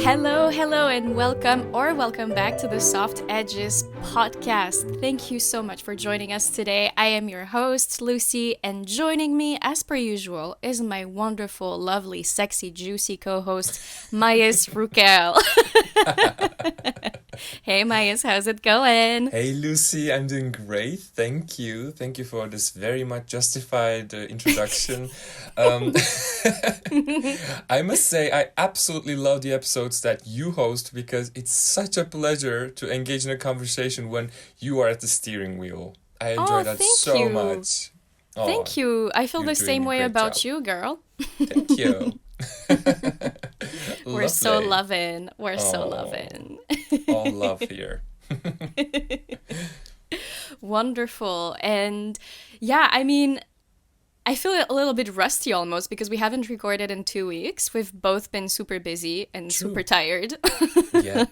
Hello, and welcome back to the Soft Edges podcast. Thank you so much for joining us today. I am your host, Lucy, and joining me, as per usual, is my wonderful, lovely, sexy, juicy co-host, Mayis Rukel. Hey, Mayis, how's it going? Hey Lucy, I'm doing great. Thank you. Thank you for this very much justified introduction. I must say, I absolutely love the episodes that you host because it's such a pleasure to engage in a conversation when you are at the steering wheel. I enjoy that so you. much. Thank you. I feel you're the same doing a way great about job. you, girl. Thank you. We're so Lovely. loving. We're so Oh. loving. All love here. Wonderful. And yeah, I mean, I feel a little bit rusty almost because we haven't recorded in 2 weeks. We've both been super busy and True. super tired. Yeah.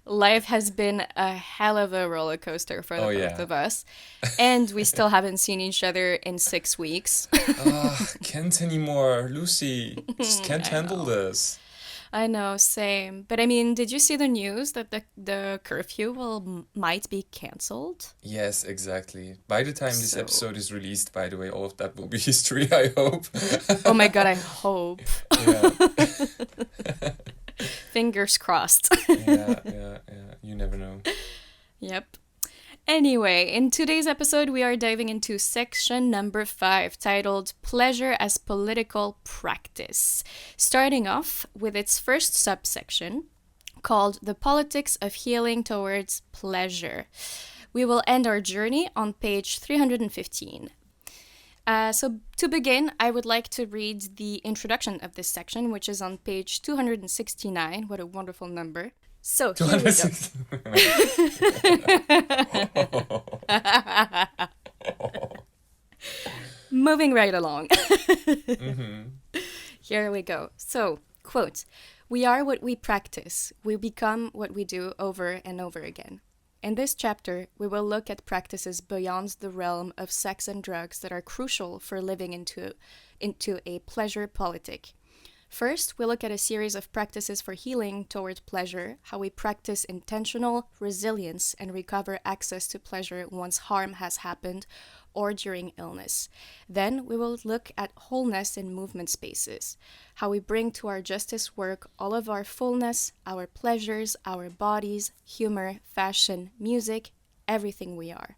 Life has been a hell of a roller coaster for the both yeah. of us. And we still haven't seen each other in 6 weeks. Can't anymore. Lucy, just can't handle this. I know, same. But I mean, did you see the news that the curfew might be cancelled? Yes, exactly. By the time this So- episode is released, by the way, all of that will be history, I hope. Oh my god, I hope. Yeah, Fingers crossed. yeah. You never know. Yep. Anyway, in today's episode, we are diving into section number 5, titled Pleasure as Political Practice, starting off with its first subsection, called The Politics of Healing Towards Pleasure. We will end our journey on page 315. So to begin, I would like to read the introduction of this section, which is on page 269. What a wonderful number. So here we go. Moving right along. Here we go. So, quote, "We are what we practice. We become what we do over and over again. In this chapter, we will look at practices beyond the realm of sex and drugs that are crucial for living into a pleasure politic. First, we look at a series of practices for healing toward pleasure, how we practice intentional resilience and recover access to pleasure once harm has happened or during illness. Then, we will look at wholeness in movement spaces, how we bring to our justice work all of our fullness, our pleasures, our bodies, humor, fashion, music, everything we are.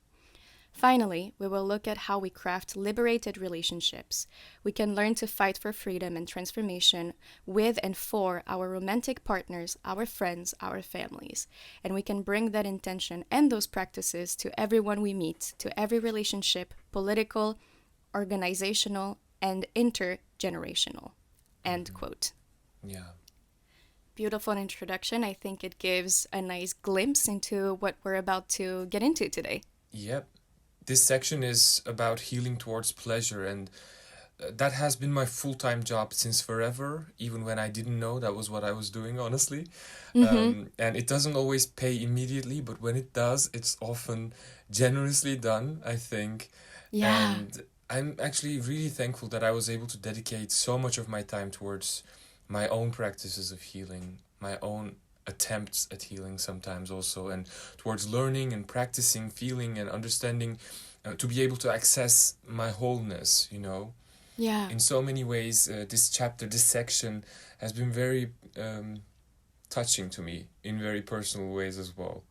Finally, we will look at how we craft liberated relationships. We can learn to fight for freedom and transformation with and for our romantic partners, our friends, our families. And we can bring that intention and those practices to everyone we meet, to every relationship, political, organizational, and intergenerational." End quote. Yeah. Beautiful introduction. I think it gives a nice glimpse into what we're about to get into today. Yep. This section is about healing towards pleasure, and that has been my full-time job since forever, even when I didn't know that was what I was doing, honestly. And it doesn't always pay immediately, but when it does, it's often generously done, I think. Yeah. And I'm actually really thankful that I was able to dedicate so much of my time towards my own practices of healing, my own attempts at healing sometimes also, and towards learning and practicing, feeling and understanding, to be able to access my wholeness, Yeah. In so many ways, this section has been very touching to me in very personal ways as well.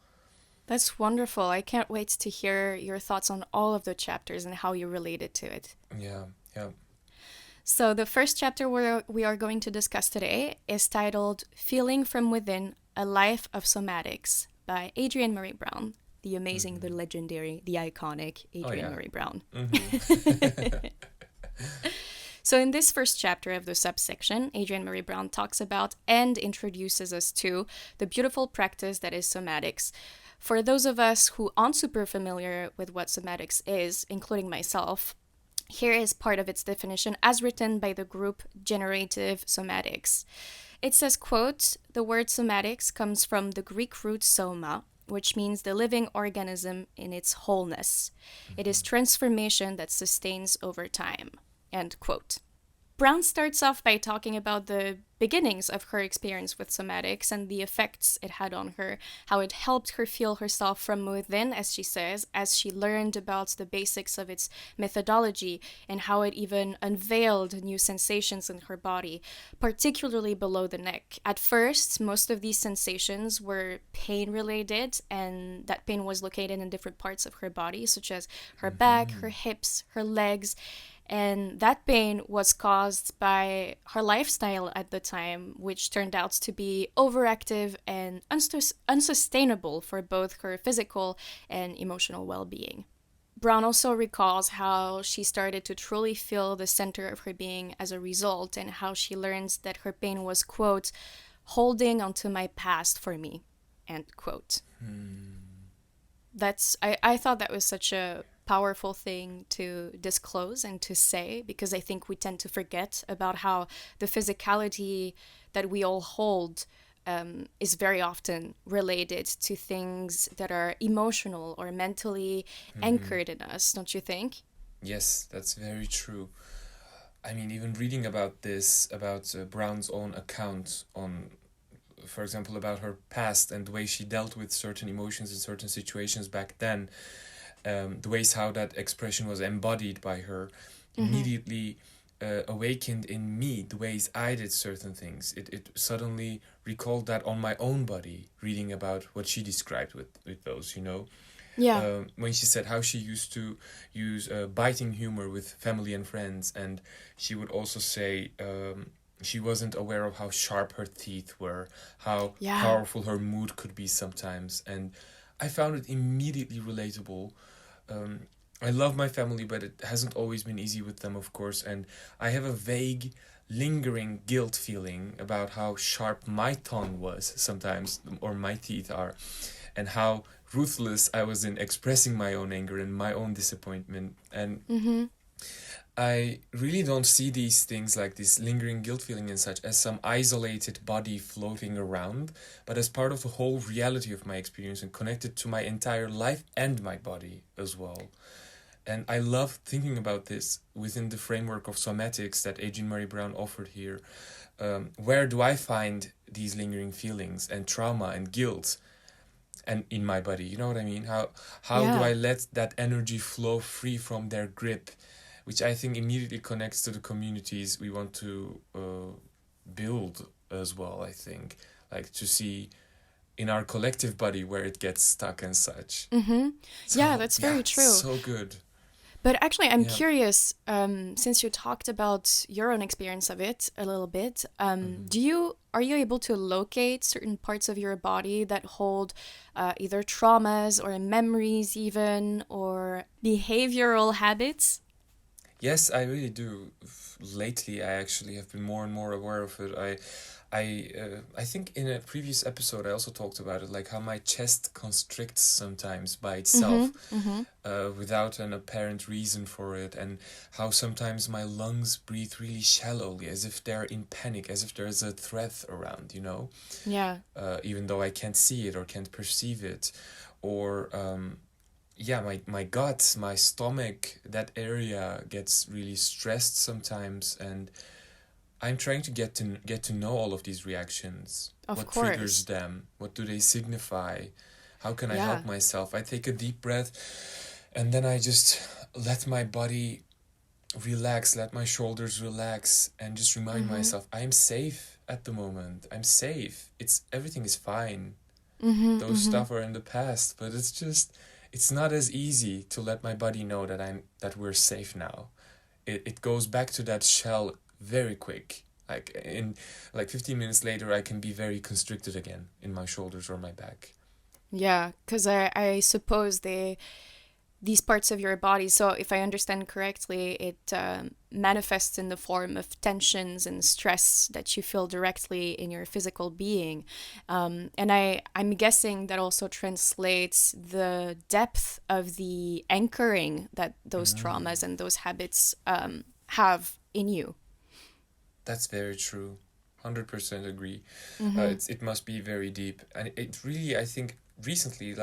That's wonderful. I can't wait to hear your thoughts on all of the chapters and how you related to it. Yeah. So the first chapter we are going to discuss today is titled Feeling from Within, A Life of Somatics by Adrienne Maree Brown. The amazing, the legendary, the iconic Adrienne Maree Brown. So in this first chapter of the subsection, Adrienne Maree Brown talks about and introduces us to the beautiful practice that is somatics. For those of us who aren't super familiar with what somatics is, including myself, here is part of its definition as written by the group Generative Somatics. It says, quote, "The word somatics comes from the Greek root soma, which means the living organism in its wholeness. It is transformation that sustains over time." End quote. Brown starts off by talking about the beginnings of her experience with somatics and the effects it had on her, how it helped her feel herself from within, as she says, as she learned about the basics of its methodology, and how it even unveiled new sensations in her body, particularly below the neck. At first, most of these sensations were pain-related, and that pain was located in different parts of her body, such as her back, her hips, her legs, and that pain was caused by her lifestyle at the time, which turned out to be overactive and unsustainable for both her physical and emotional well-being. Brown also recalls how she started to truly feel the center of her being as a result, and how she learns that her pain was, quote, holding onto my past for me, end quote. I thought that was such a powerful thing to disclose and to say, because I think we tend to forget about how the physicality that we all hold is very often related to things that are emotional or mentally anchored in us, don't you think? Yes, that's very true. I mean, even reading about this, about Brown's own account on, for example, about her past and the way she dealt with certain emotions in certain situations back then, the ways how that expression was embodied by her, immediately awakened in me the ways I did certain things. It suddenly recalled that on my own body, reading about what she described with those, you know. Yeah. When she said how she used to use biting humor with family and friends, and she would also say she wasn't aware of how sharp her teeth were, how powerful her mood could be sometimes, and I found it immediately relatable. I love my family, but it hasn't always been easy with them, of course, and I have a vague, lingering guilt feeling about how sharp my tongue was sometimes, or my teeth are, and how ruthless I was in expressing my own anger and my own disappointment. And I really don't see these things, like this lingering guilt feeling and such, as some isolated body floating around, but as part of the whole reality of my experience and connected to my entire life and my body as well. And I love thinking about this within the framework of somatics that Adrienne Marie Brown offered here. Where do I find these lingering feelings and trauma and guilt and in my body? You know what I mean? How do I let that energy flow free from their grip? Which I think immediately connects to the communities we want to build as well, I think. Like to see in our collective body where it gets stuck and such. So, Yeah, that's very true. So good. But actually, I'm curious, since you talked about your own experience of it a little bit, are you able to locate certain parts of your body that hold either traumas or memories even, or behavioral habits? Yes, I really do. Lately, I actually have been more and more aware of it. I think in a previous episode I also talked about it, like how my chest constricts sometimes by itself, without an apparent reason for it, and how sometimes my lungs breathe really shallowly, as if they're in panic, as if there's a threat around, you know? Yeah. Even though I can't see it or can't perceive it, or my gut, my stomach, that area gets really stressed sometimes, and I'm trying to get to know all of these reactions. Of what course. triggers them? What do they signify? How can I help myself? I take a deep breath, and then I just let my body relax, let my shoulders relax, and just remind myself I'm safe at the moment. I'm safe. Everything is fine. Those stuff are in the past, but it's not as easy to let my body know that we're safe now. It goes back to that shell very quick. Like in 15 minutes later, I can be very constricted again in my shoulders or my back. Yeah, because I suppose these parts of your body, so if I understand correctly, it manifests in the form of tensions and stress that you feel directly in your physical being. And I'm guessing that also translates the depth of the anchoring that those traumas and those habits have in you. That's very true. 100% agree. It must be very deep. And it really, I think, recently,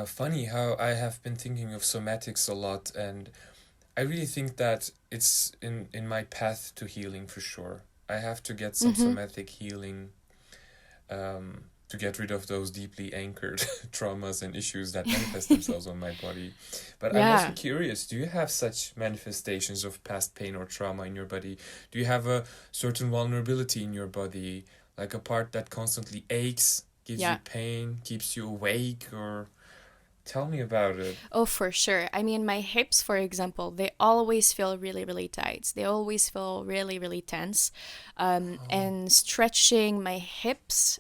funny how I have been thinking of somatics a lot, and I really think that it's in my path to healing for sure. I have to get some somatic healing to get rid of those deeply anchored traumas and issues that manifest themselves on my body. But I'm also Yeah. curious, do you have such manifestations of past pain or trauma in your body? Do you have a certain vulnerability in your body, like a part that constantly aches, gives you Yeah. pain, keeps you awake, or tell me about it. Oh, for sure. I mean, my hips, for example, they always feel really, really tight. They always feel really, really tense. Oh, And stretching my hips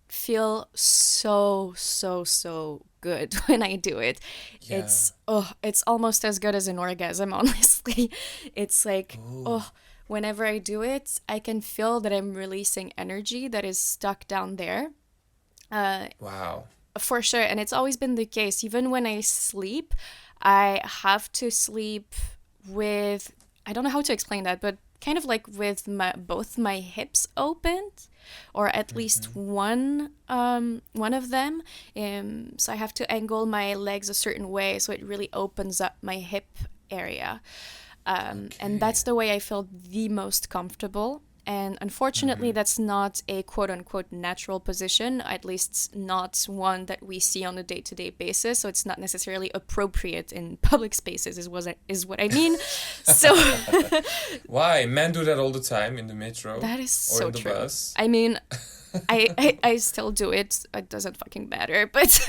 feel so, so, so good when I do it. yeah. It's almost as good as an orgasm, honestly. It's like, Oh, oh, whenever I do it, I can feel that I'm releasing energy that is stuck down there. Uh, wow. for sure, and it's always been the case. Even when I sleep, I have to sleep with, I don't know how to explain that, but kind of like with both my hips opened, or at least one of them. So I have to angle my legs a certain way so it really opens up my hip area. And Okay. that's the way I feel the most comfortable. And unfortunately, that's not a quote unquote natural position, at least not one that we see on a day to day basis. So it's not necessarily appropriate in public spaces, is what I mean. So Why? Men do that all the time in the metro that is or so in the true. bus. I mean, I still do it. It doesn't fucking matter. But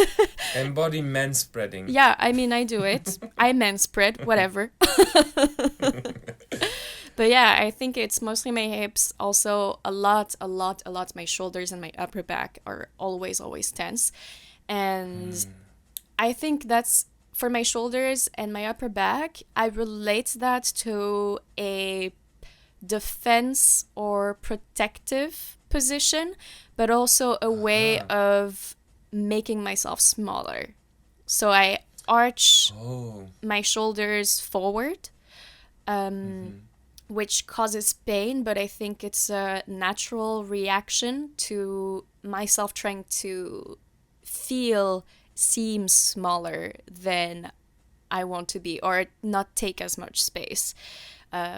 Embody manspreading. yeah, I mean, I do it. I manspread, whatever. But yeah, I think it's mostly my hips. Also, a lot. My shoulders and my upper back are always, always tense. And I think that's for my shoulders and my upper back. I relate that to a defense or protective position, but also a way Aha. of making myself smaller. So I arch Oh. my shoulders forward, um, which causes pain, but I think it's a natural reaction to myself trying to feel seem smaller than I want to be or not take as much space,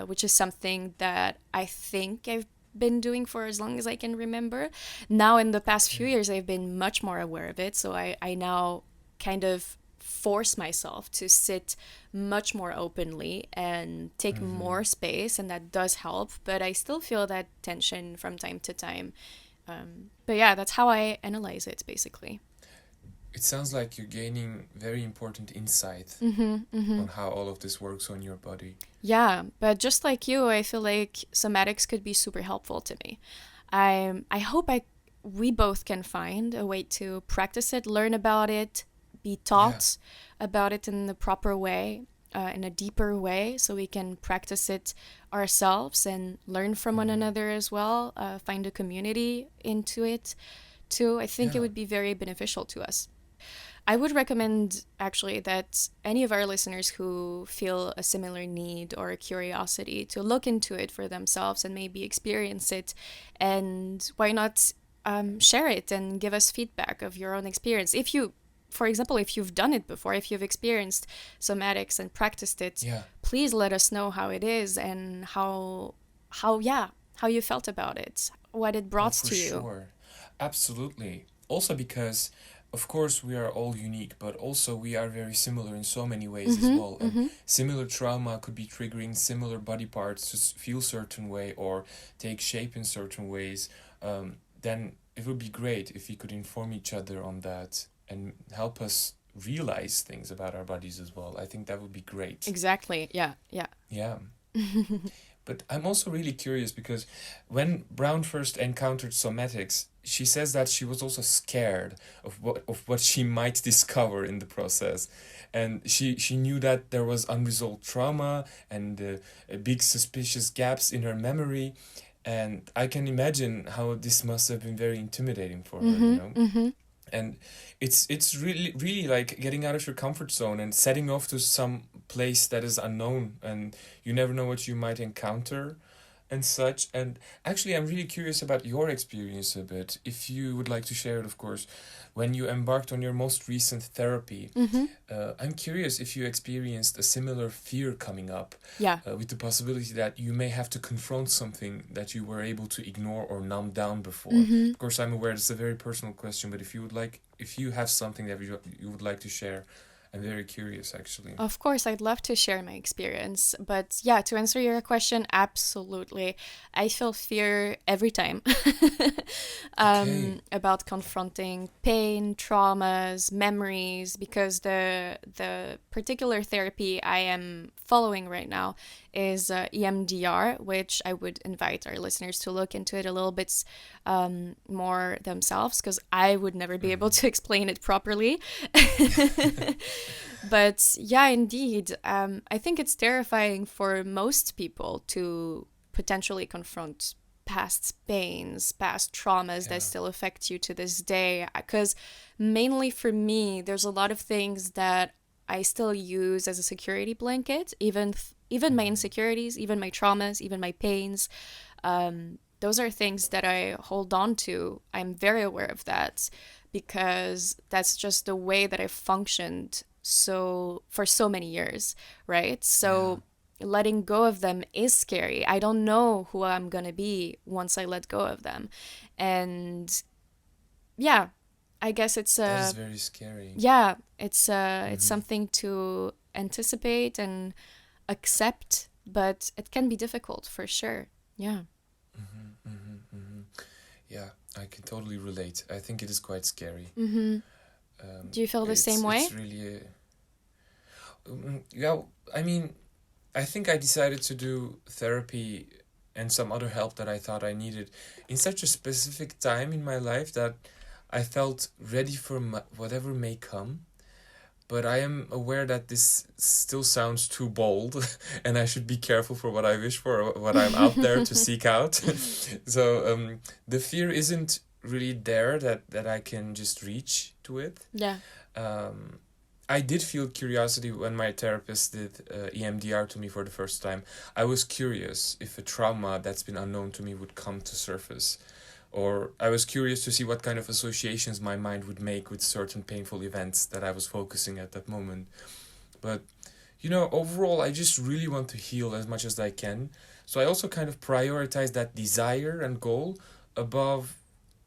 which is something that I think I've been doing for as long as I can remember. Now, in the past few Okay. years, I've been much more aware of it. So I now kind of force myself to sit much more openly and take more space, and that does help. But I still feel that tension from time to time. But yeah, that's how I analyze it, basically. It sounds like you're gaining very important insight on how all of this works on your body. Yeah, but just like you, I feel like somatics could be super helpful to me. I hope we both can find a way to practice it, learn about it, be Yeah. taught about it in the proper way, in a deeper way, so we can practice it ourselves and learn from one another as well. Find a community into it too. I think it Yeah. would be very beneficial to us. I would recommend actually that any of our listeners who feel a similar need or a curiosity to look into it for themselves and maybe experience it. And why not share it and give us feedback of your own experience? If you, for example, if you've done it before, if you've experienced somatics and practiced it, Yeah. please let us know how it is and how you felt about it, what it Oh, brought for to you. sure. Absolutely. Also because of course we are all unique, but also we are very similar in so many ways as well. And similar trauma could be triggering similar body parts to feel certain way or take shape in certain ways. Then it would be great if we could inform each other on that and help us realize things about our bodies as well. I think that would be great. Exactly. Yeah. Yeah. Yeah. But I'm also really curious because when Brown first encountered somatics, she says that she was also scared of what she might discover in the process, and she knew that there was unresolved trauma and big suspicious gaps in her memory, and I can imagine how this must have been very intimidating for her, you know. And it's really like getting out of your comfort zone and setting off to some place that is unknown and you never know what you might encounter. and such. And actually, I'm really curious about your experience a bit. If you would like to share it, of course, when you embarked on your most recent therapy, I'm curious if you experienced a similar fear coming up, Yeah. with the possibility that you may have to confront something that you were able to ignore or numb down before. Of course, I'm aware it's a very personal question, but if you have something that you would like to share, I'm very curious, actually. Of course, I'd love to share my experience. But yeah, to answer your question, absolutely. I feel fear every time Okay. about confronting pain, traumas, memories, because the particular therapy I am following right now is EMDR, which I would invite our listeners to look into it a little bit more themselves, because I would never be able to explain it properly. But yeah, indeed, I think it's terrifying for most people to potentially confront past pains, past traumas that Yeah. still affect you to this day. Because mainly for me, there's a lot of things that I still use as a security blanket, even my insecurities, even my traumas, even my pains. Those are things that I hold on to. I'm very aware of that because that's just the way that I've functioned for so many years, right? Yeah. So letting go of them is scary. I don't know who I'm gonna be once I let go of them. And yeah, I guess That is very scary. it's something to anticipate and accept, but it can be difficult for sure. Yeah. Yeah, I can totally relate. I think it is quite scary. Do you feel the same It's way? really yeah. I mean, I think I decided to do therapy and some other help that I thought I needed in such a specific time in my life that I felt ready for whatever may come. But I am aware that this still sounds too bold, and I should be careful for what I wish for, or what I'm out there to seek out. So the fear isn't really there that I can just reach to it. Yeah. Um, I did feel curiosity when my therapist did EMDR to me for the first time. I was curious if a trauma that's been unknown to me would come to surface. Or I was curious to see what kind of associations my mind would make with certain painful events that I was focusing at that moment. But, overall, I just really want to heal as much as I can. So I also kind of prioritize that desire and goal above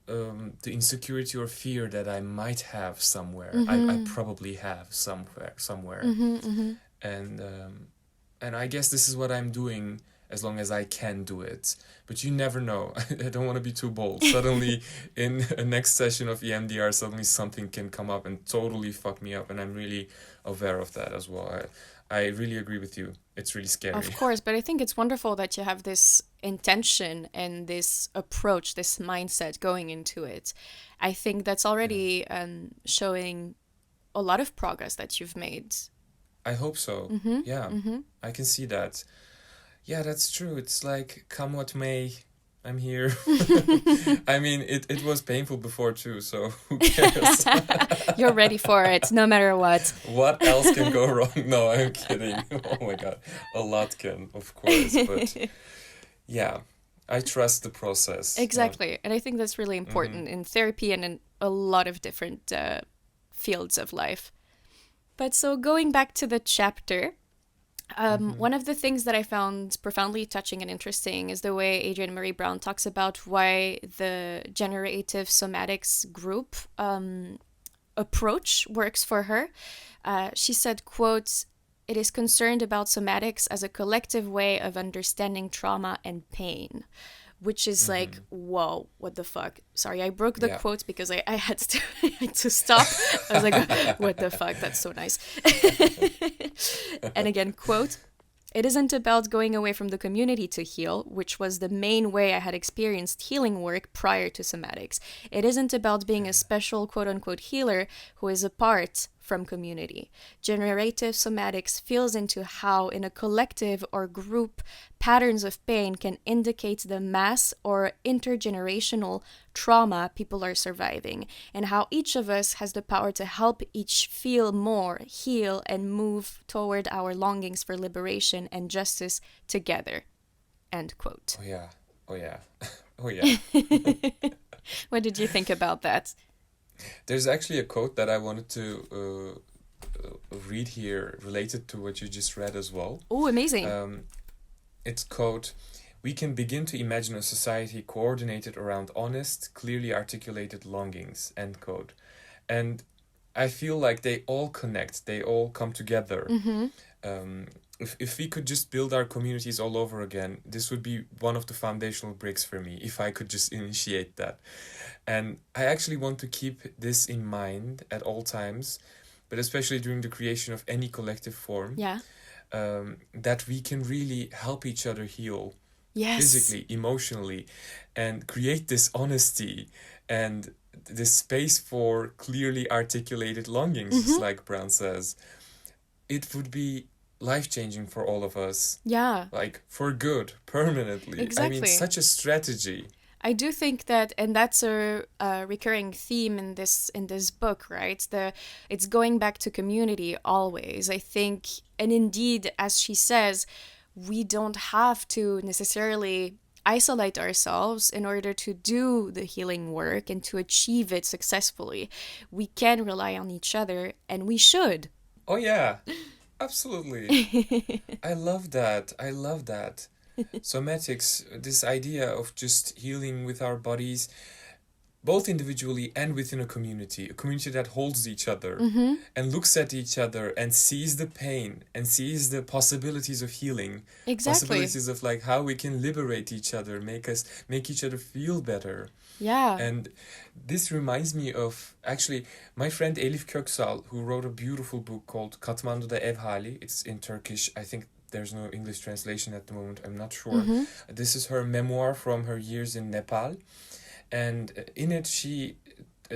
the insecurity or fear that I might have somewhere. I probably have somewhere. And I guess this is what I'm doing as long as I can do it. But you never know. I don't want to be too bold. Suddenly, in a next session of EMDR, suddenly something can come up and totally fuck me up, and I'm really aware of that as well. I really agree with you. It's really Of scary. course, but I think it's wonderful that you have this intention and this approach, this mindset going into it. I think that's Yeah. already showing a lot of progress that you've made. I hope so. Mm-hmm. Yeah, Mm-hmm. I can see that. Yeah, that's true. It's like, come what may, I'm here. I mean, it was painful before too, so who cares? You're ready for it, no matter what. What else can go wrong? No, I'm kidding. Oh my God. A lot can, of course, but yeah, I trust the process. Yeah. Exactly. And I think that's really important in therapy and in a lot of different fields of life. But so going back to the chapter, one of the things that I found profoundly touching and interesting is the way Adrienne Marie Brown talks about why the generative somatics group approach works for her. She said, quote, "It is concerned about somatics as a collective way of understanding trauma and pain," which is like, whoa, what the fuck? Sorry, I broke the Yeah. quote because I had to I had to stop. I was like, what the fuck? That's so nice. And again, quote, "It isn't about going away from the community to heal, which was the main way I had experienced healing work prior to somatics. It isn't about being a special quote-unquote healer who is apart from community. Generative somatics feels into how, in a collective or group, patterns of pain can indicate the mass or intergenerational trauma people are surviving, and how each of us has the power to help each feel more, heal, and move toward our longings for liberation and justice together." end quote. Oh yeah. Oh yeah. Oh yeah. What did you think about that? There's actually a quote that I wanted to read here related to what you just read as well. Oh, amazing. It's quote, "We can begin to imagine a society coordinated around honest, clearly articulated longings," end quote. And I feel like they all connect, they all come together. If we could just build our communities all over again, this would be one of the foundational bricks for me, if I could just initiate that. And I actually want to keep this in mind at all times, but especially during the creation of any collective form, that we can really help each other heal. Yes. Physically, emotionally, and create this honesty and this space for clearly articulated longings, just like Brown says. It would be life-changing for all of us. Yeah. Like, for good, permanently. Exactly. I mean, such a strategy. I do think that, and that's a recurring theme in this book, right? It's going back to community always. I think, and indeed, as she says, we don't have to necessarily isolate ourselves in order to do the healing work and to achieve it successfully. We can rely on each other, and we should. Oh yeah, absolutely. I love that. Somatics, this idea of just healing with our bodies, both individually and within a community that holds each other and looks at each other and sees the pain and sees the possibilities of healing. Exactly. Possibilities of like how we can liberate each other, make each other feel better. Yeah. And this reminds me of actually my friend Elif Köksal, who wrote a beautiful book called Katmandu'da Ev Hali. It's in Turkish. I think there's no English translation at the moment. I'm not sure. This is her memoir from her years in Nepal. And in it, she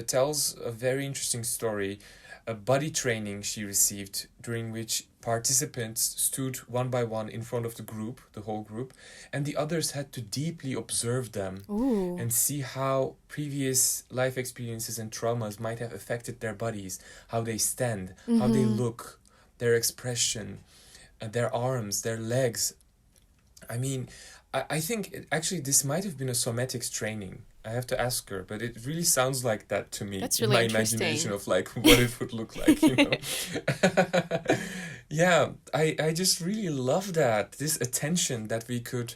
tells a very interesting story, a body training she received, during which participants stood one by one in front of the whole group, and the others had to deeply observe them. Ooh. And see how previous life experiences and traumas might have affected their bodies, how they stand, how they look, their expression, their arms, their legs. I mean, I think actually this might have been a somatics training. I have to ask her, but it really sounds like that to me. That's really interesting. My imagination of like what it would look like, you know. Yeah, I just really love that, this attention that we could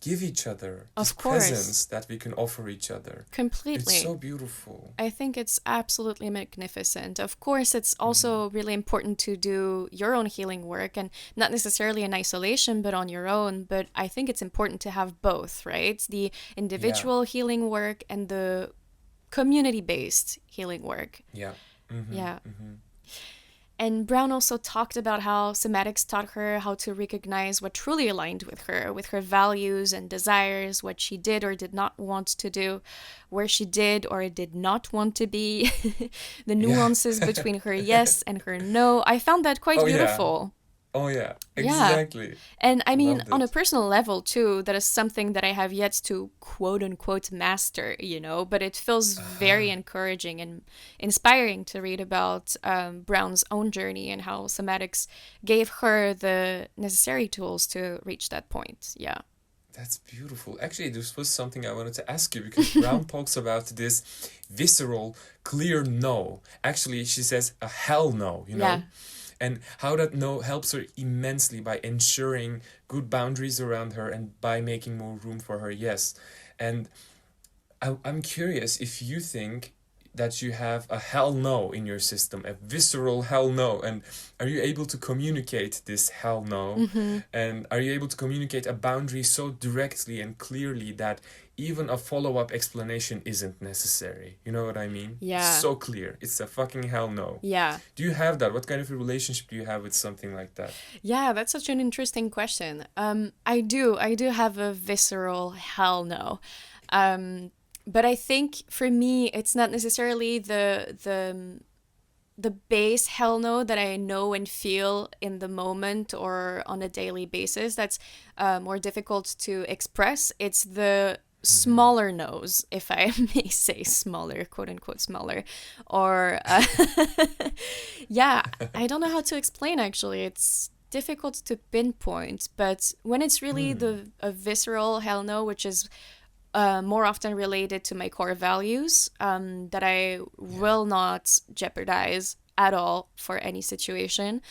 give each other, this presence that we can offer each other. Completely. It's so beautiful. I think it's absolutely magnificent. Of course, it's also really important to do your own healing work, and not necessarily in isolation, but on your own. But I think it's important to have both, right? The individual healing work and the community-based healing work. Yeah. Yeah. And Brown also talked about how somatics taught her how to recognize what truly aligned with her values and desires, what she did or did not want to do, where she did or did not want to be, the nuances between her yes and her no. I found that quite beautiful. Oh, yeah, exactly. Yeah. And I mean, on a personal level, too, that is something that I have yet to quote-unquote master, you know, but it feels very encouraging and inspiring to read about Brown's own journey and how somatics gave her the necessary tools to reach that point. Yeah. That's beautiful. Actually, this was something I wanted to ask you, because Brown talks about this visceral, clear no. Actually, she says a hell no, you know? Yeah. And how that no helps her immensely by ensuring good boundaries around her and by making more room for her yes. And I'm curious if you think that you have a hell no in your system, a visceral hell no, and are you able to communicate this hell no? And are you able to communicate a boundary so directly and clearly that even a follow-up explanation isn't necessary? You know what I mean? Yeah. It's so clear. It's a fucking hell no. Yeah. Do you have that? What kind of a relationship do you have with something like that? Yeah, that's such an interesting question. I do have a visceral hell no. But I think for me, it's not necessarily the base hell no that I know and feel in the moment or on a daily basis. That's more difficult to express. It's the smaller no's, if I may say smaller, quote unquote smaller, or yeah, I don't know how to explain actually. difficult to pinpoint, but when it's really a visceral hell no, which is more often related to my core values, that I will not jeopardize at all for any situation.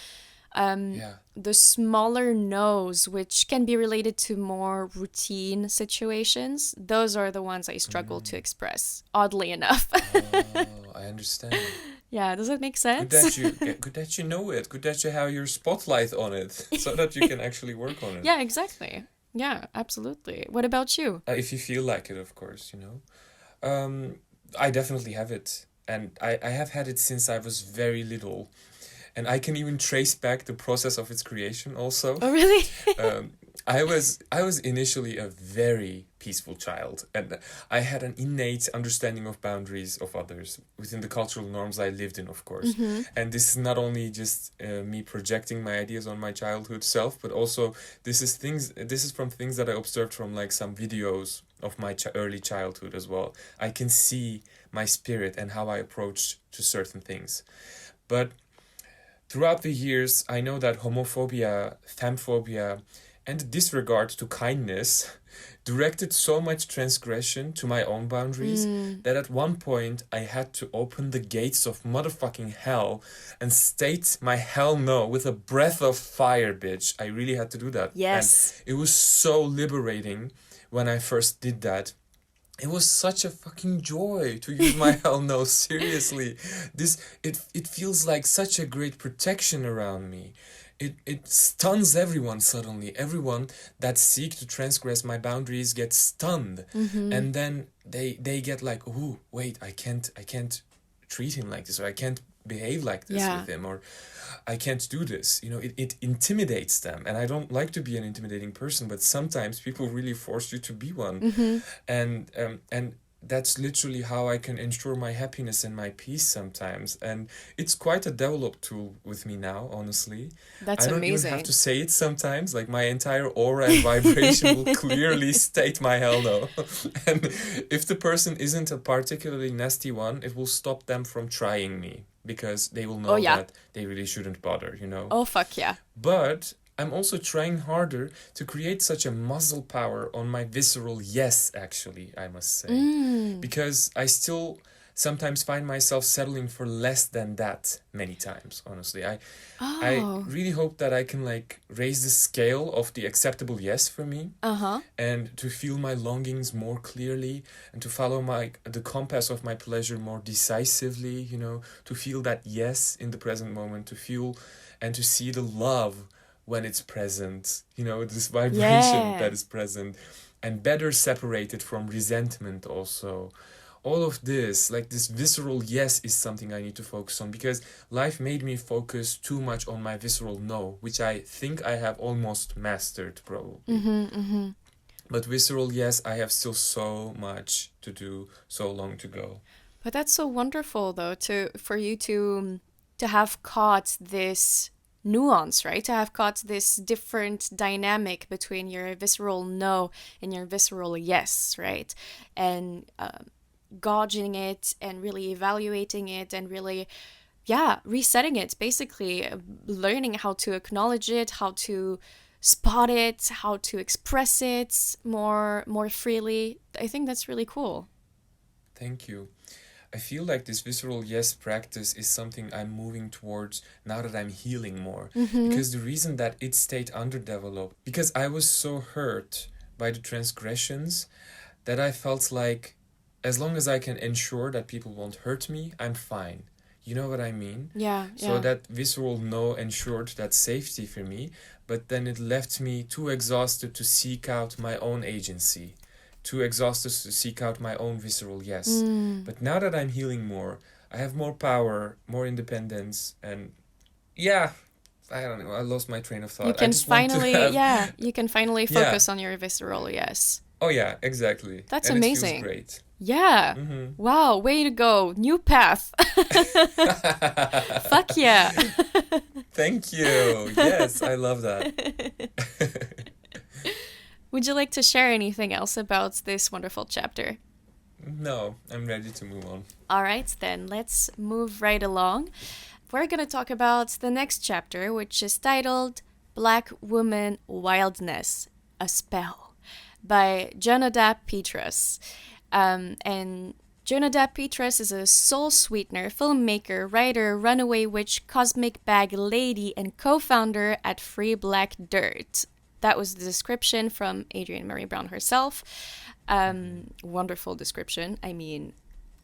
The smaller no's, which can be related to more routine situations, those are the ones I struggle to express, oddly enough. Oh, I understand. Yeah, does it make sense? Good that you know it. Good that you have your spotlight on it, so that you can actually work on it. Yeah, exactly. Yeah, absolutely. What about you? If you feel like it, of course, I definitely have it. And I have had it since I was very little. And I can even trace back the process of its creation also. Oh, really? I was initially a very peaceful child, and I had an innate understanding of boundaries of others within the cultural norms I lived in, of course. And this is not only just me projecting my ideas on my childhood self, but also this is from things that I observed from like some videos of my early childhood as well. I can see my spirit and how I approached to certain things. But throughout the years, I know that homophobia, femphobia, and disregard to kindness directed so much transgression to my own boundaries that at one point I had to open the gates of motherfucking hell and state my hell no with a breath of fire, bitch. I really had to do that. Yes. And it was so liberating when I first did that. It was such a fucking joy to use my hell no, seriously. It feels like such a great protection around me. It stuns everyone suddenly. Everyone that seek to transgress my boundaries gets stunned. And then they get like, ooh, wait, I can't treat him like this, or I can't behave like this with him, or I can't do this. It intimidates them. And I don't like to be an intimidating person, but sometimes people really force you to be one. And that's literally how I can ensure my happiness and my peace sometimes. And it's quite a developed tool with me now, honestly. That's I don't amazing. even have to say it sometimes. Like, my entire aura and vibration will clearly state my hell no. And if the person isn't a particularly nasty one, it will stop them from trying me, because they will know that they really shouldn't bother, Oh, fuck yeah. But I'm also trying harder to create such a muscle power on my visceral yes, actually, I must say. Because I still sometimes find myself settling for less than that many times, honestly. I really hope that I can raise the scale of the acceptable yes for me, and to feel my longings more clearly, and to follow the compass of my pleasure more decisively, to feel that yes in the present moment, to feel and to see the love when it's present, this vibration that is present, and better separated from resentment also. All of this, this visceral yes, is something I need to focus on, because life made me focus too much on my visceral no, which I think I have almost mastered, probably. But visceral yes, I have still so much to do, so long to go. But that's so wonderful, though, for you to have caught this nuance, right? To have caught this different dynamic between your visceral no and your visceral yes, right? And gauging it and really evaluating it and really, resetting it, basically learning how to acknowledge it, how to spot it, how to express it more freely. I think that's really cool. Thank you. I feel like this visceral yes practice is something I'm moving towards now that I'm healing more. Because the reason that it stayed underdeveloped, because I was so hurt by the transgressions that I felt like as long as I can ensure that people won't hurt me, I'm fine. You know what I mean? Yeah. So that visceral no ensured that safety for me, but then it left me too exhausted to seek out my own agency. Too exhausted to seek out my own visceral yes. But now that I'm healing more, I have more power, more independence, and I don't know, I lost my train of thought. You can finally focus on your visceral yes. Oh yeah, exactly. That's and amazing. It feels great. Yeah. Wow, way to go. New path. Fuck yeah. Thank you. Yes, I love that. Would you like to share anything else about this wonderful chapter? No, I'm ready to move on. All right, then let's move right along. We're going to talk about the next chapter, which is titled Black Woman Wildness, A Spell by Junauda Petrus. And Junauda Petrus is a soul sweetener, filmmaker, writer, runaway witch, cosmic bag lady, and co-founder at Free Black Dirt. That was the description from Adrienne Maree Brown herself. Wonderful description. I mean,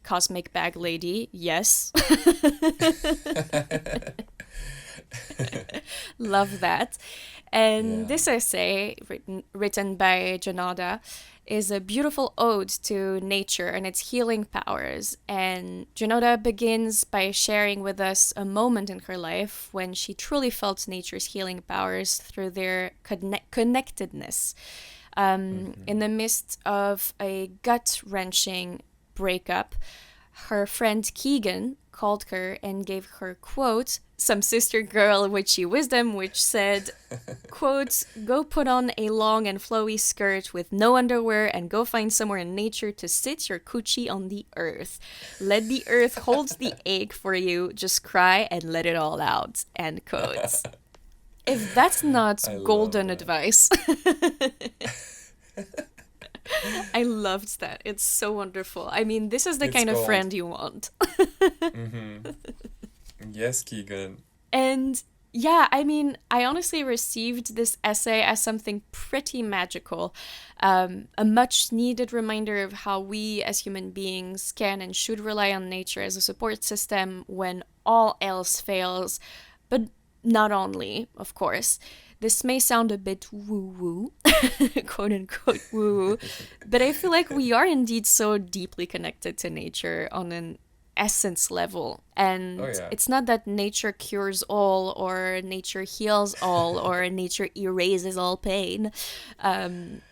cosmic bag lady, yes. Love that. And this essay, written by Junauda, is a beautiful ode to nature and its healing powers. And Junauda begins by sharing with us a moment in her life when she truly felt nature's healing powers through their connectedness. In the midst of a gut-wrenching breakup, her friend Keegan called her and gave her, quote, some sister girl witchy wisdom, which said, quote, go put on a long and flowy skirt with no underwear and go find somewhere in nature to sit your coochie on the earth. Let the earth hold the ache for you. Just cry and let it all out, end quote. If that's not golden advice. I loved that. It's so wonderful. I mean, this is the kind of friend you want. Yes, Keegan. And yeah, I mean, I honestly received this essay as something pretty magical. A much needed reminder of how we as human beings can and should rely on nature as a support system when all else fails. But not only, of course. This may sound a bit woo-woo, quote-unquote woo-woo, but I feel like we are indeed so deeply connected to nature on an essence level. And it's not that nature cures all, or nature heals all, or nature erases all pain. In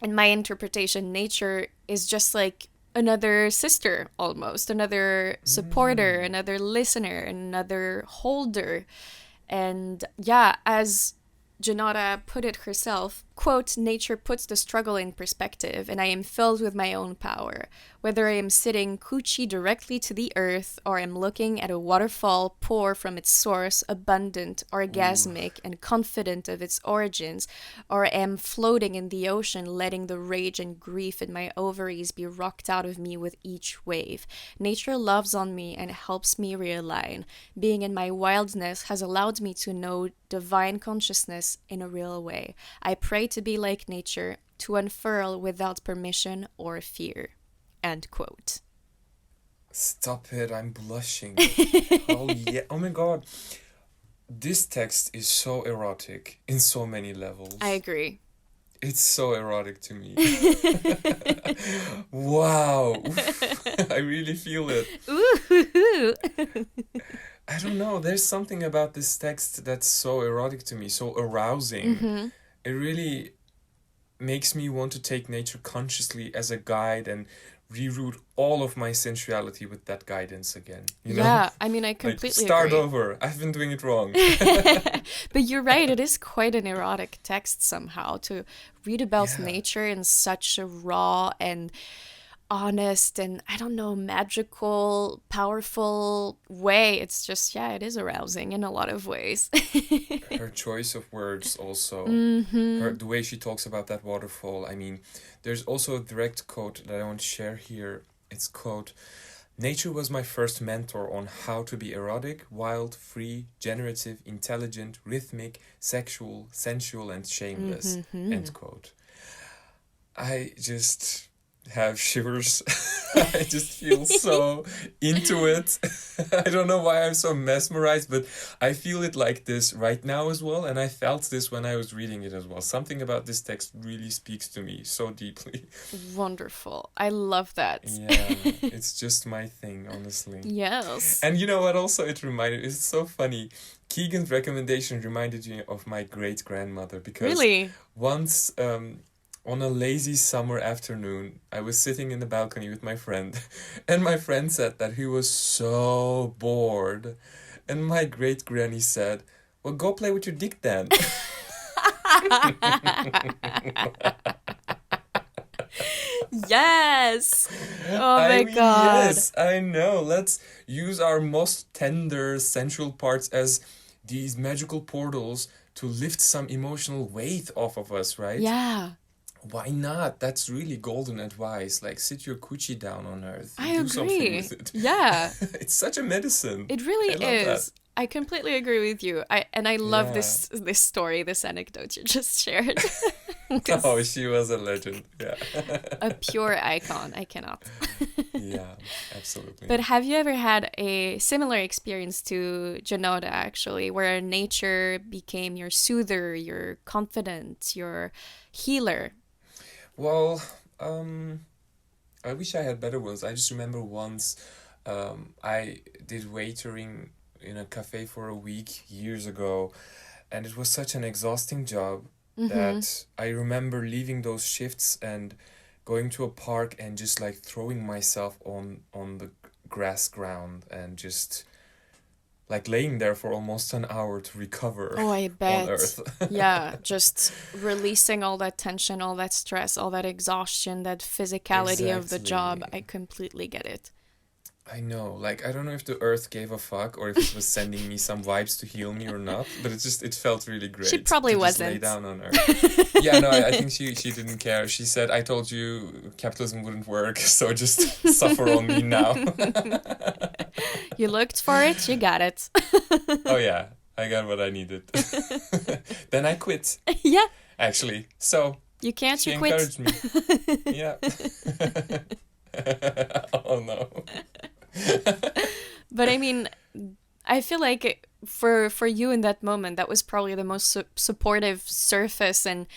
my interpretation, nature is just like another sister, almost, another supporter, another listener, another holder. And yeah, as Junauda put it herself, quote, nature puts the struggle in perspective, and I am filled with my own power. Whether I am sitting coochie directly to the earth, or am looking at a waterfall pour from its source, abundant, orgasmic, and confident of its origins, or am floating in the ocean, letting the rage and grief in my ovaries be rocked out of me with each wave. Nature loves on me and helps me realign. Being in my wildness has allowed me to know divine consciousness in a real way. I pray to be like nature, to unfurl without permission or fear. End quote. Stop it, I'm blushing. Oh yeah, oh my god. This text is so erotic in so many levels. I agree. It's so erotic to me. Wow. I really feel it. Ooh. I don't know, there's something about this text that's so erotic to me, so arousing. It really makes me want to take nature consciously as a guide and reroute all of my sensuality with that guidance again. You know? Yeah, I mean, I completely start agree. over. I've been doing it wrong. But you're right, it is quite an erotic text somehow to read about nature in such a raw and honest and, I don't know, magical, powerful way. It's just, it is arousing in a lot of ways. Her choice of words also, the way she talks about that waterfall. I mean, there's also a direct quote that I want to share here. It's quote, nature was my first mentor on how to be erotic, wild, free, generative, intelligent, rhythmic, sexual, sensual, and shameless, end quote. I just have shivers. I just feel so into it. I don't know why I'm so mesmerized, but I feel it like this right now as well, and I felt this when I was reading it as well. Something about this text really speaks to me so deeply. Wonderful. I love that. Yeah, it's just my thing, honestly. Yes. And you know what also it's so funny. Keegan's recommendation reminded me of my great-grandmother, because really? Once on a lazy summer afternoon, I was sitting in the balcony with my friend, and my friend said that he was so bored. And my great-granny said, well, go play with your dick then. Yes! Oh my God. Yes, I know. Let's use our most tender, sensual parts as these magical portals to lift some emotional weight off of us, right? Yeah. Why not? That's really golden advice. Like, sit your coochie down on earth. I Do something agree. with it. Yeah. It's such a medicine. It really I love that. is. I completely agree with you. I love Yeah. this story, this anecdote you just shared. 'Cause Oh, she was a legend. Yeah. a pure icon. I cannot. Yeah, absolutely. But have you ever had a similar experience to Junauda, actually, where nature became your soother, your confidant, your healer? Well, I wish I had better ones. I just remember once I did waitering in a cafe for a week years ago, and it was such an exhausting job that I remember leaving those shifts and going to a park and just like throwing myself on the grass ground and just like laying there for almost an hour to recover Oh, I on bet. Earth. Yeah, just releasing all that tension, all that stress, all that exhaustion, that physicality of the job. Exactly. I completely get it. I know, like, I don't know if the earth gave a fuck or if it was sending me some vibes to heal me or not, but it felt really great. She probably to just lay wasn't. down on earth. Yeah, no, I think she didn't care. She said, I told you capitalism wouldn't work, so just suffer on me now. You looked for it, you got it. Oh yeah, I got what I needed. Then I quit, Yeah, actually. So you can't, she you quit. encouraged me. Yeah. Oh no. But I mean, I feel like for you in that moment, that was probably the most supportive surface and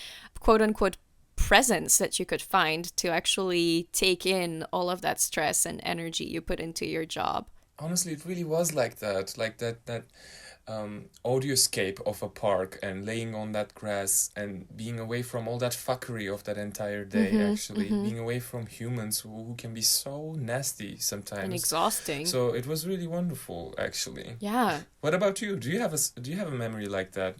quote unquote presence that you could find to actually take in all of that stress and energy you put into your job. Honestly, it really was like that audioscape of a park and laying on that grass and being away from all that fuckery of that entire day, actually. Being away from humans who can be so nasty And sometimes. exhausting. So it was really wonderful, actually. Yeah. What about you? Do you have a memory like that?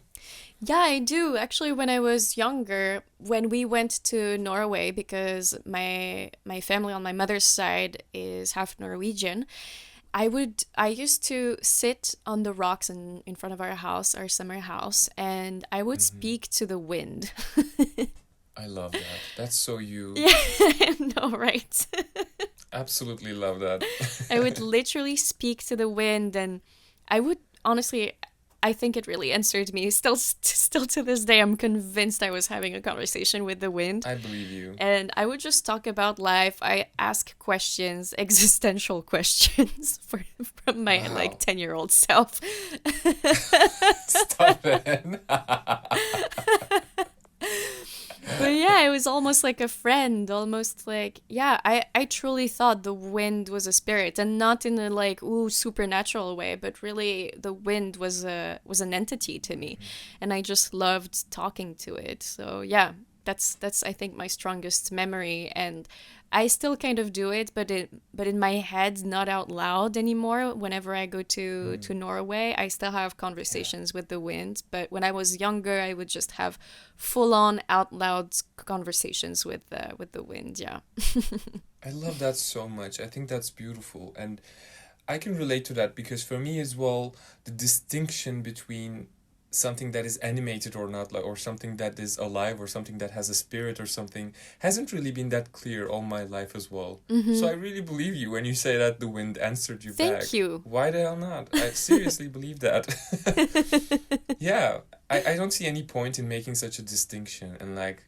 Yeah, I do. Actually, when I was younger, when we went to Norway, because my family on my mother's side is half Norwegian, I used to sit on the rocks in front of our house, our summer house, and I would speak to the wind. I love that. That's so you. Yeah, I know, right? Absolutely love that. I would literally speak to the wind, and I would honestly, I think it really answered me. Still to this day, I'm convinced I was having a conversation with the wind. I believe you. And I would just talk about life. I ask questions, existential questions from my Wow. like 10-year-old self. Stop it. But yeah, it was almost like a friend, almost like, yeah, I truly thought the wind was a spirit, and not in a like, ooh, supernatural way, but really the wind was an entity to me, and I just loved talking to it. So yeah, that's I think my strongest memory, and I still kind of do it, but in my head, not out loud anymore. Whenever I go to Norway, I still have conversations with the wind. But when I was younger, I would just have full on out loud conversations with the wind. Yeah. I love that so much. I think that's beautiful. And I can relate to that because for me as well, the distinction between something that is animated or not, like, or something that is alive or something that has a spirit or something hasn't really been that clear all my life as well. So I really believe you when you say that the wind answered you back. Thank you. Why the hell not? I seriously believe that. Yeah, I don't see any point in making such a distinction and like,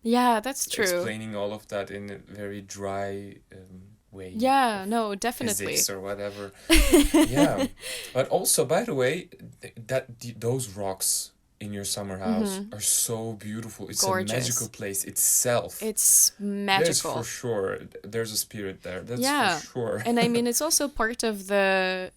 Yeah, that's true. explaining all of that in a very dry way. Yeah, of no, definitely. physics or whatever. Yeah, but also, by the way, those rocks in your summer house are so beautiful. It's Gorgeous. a magical place itself. It's There's magical. for sure. There's a spirit there. That's Yeah. for sure. And I mean, it's also part of the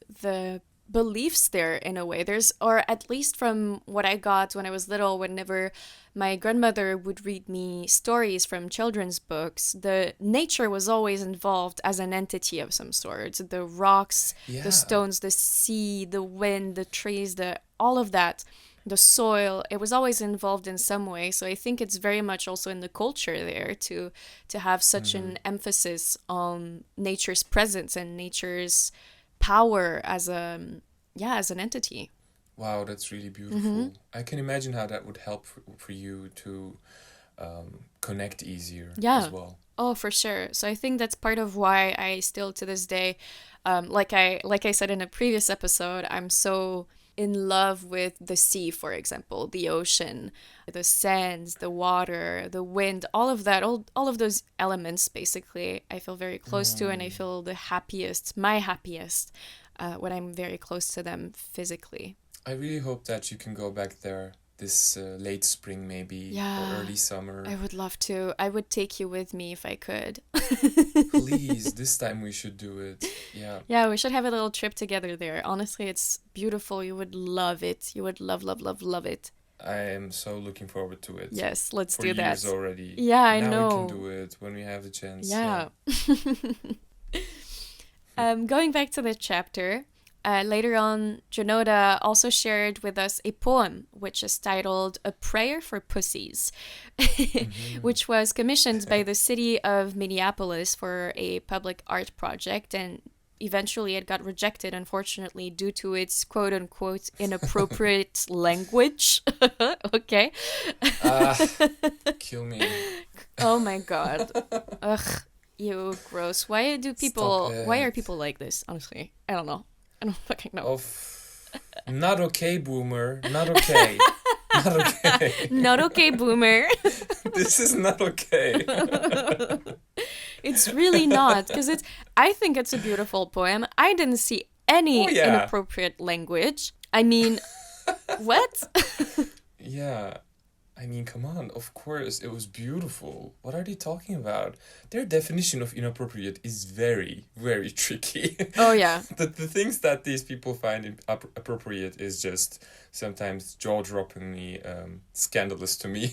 beliefs there in a way. There's, or at least from what I got when I was little, whenever my grandmother would read me stories from children's books, the nature was always involved as an entity of some sort. The rocks, Yeah. the stones, the sea, the wind, the trees, all of that, the soil, it was always involved in some way. So I think it's very much also in the culture there to have such an emphasis on nature's presence and nature's power as an entity. Wow, that's really beautiful. I can imagine how that would help for you to connect easier Yeah. as well. Oh, for sure. So I think that's part of why I still to this day, like I said in a previous episode, I'm so in love with the sea, for example, the ocean, the sands, the water, the wind, all of that, all of those elements, basically, I feel very close to, and I feel the happiest, my happiest, when I'm very close to them physically. I really hope that you can go back there this late spring maybe, or Yeah, early summer. I would love to. I would take you with me if I could. Please, this time we should do it. Yeah. Yeah, we should have a little trip together there. Honestly, it's beautiful. You would love it. You would love, love, love, love it. I am so looking forward to it. Yes, let's For do that. years already. Yeah, I now know. we can do it when we have the chance. Yeah. Going back to the chapter, later on, Junauda also shared with us a poem which is titled A Prayer for Pussies, which was commissioned by the city of Minneapolis for a public art project, and eventually it got rejected, unfortunately, due to its quote-unquote inappropriate language. Okay. Kill me. Oh my god. Ugh, you gross. Why are people like this, honestly? I don't know. I don't fucking know. Not okay, boomer. Not okay. Not okay. Not okay, boomer. This is not okay. It's really not, because I think it's a beautiful poem. I didn't see any inappropriate language. I mean, what? Yeah. I mean, come on. Of course, it was beautiful. What are they talking about? Their definition of inappropriate is very, very tricky. Oh, yeah. The things that these people find appropriate is just sometimes jaw-droppingly scandalous to me.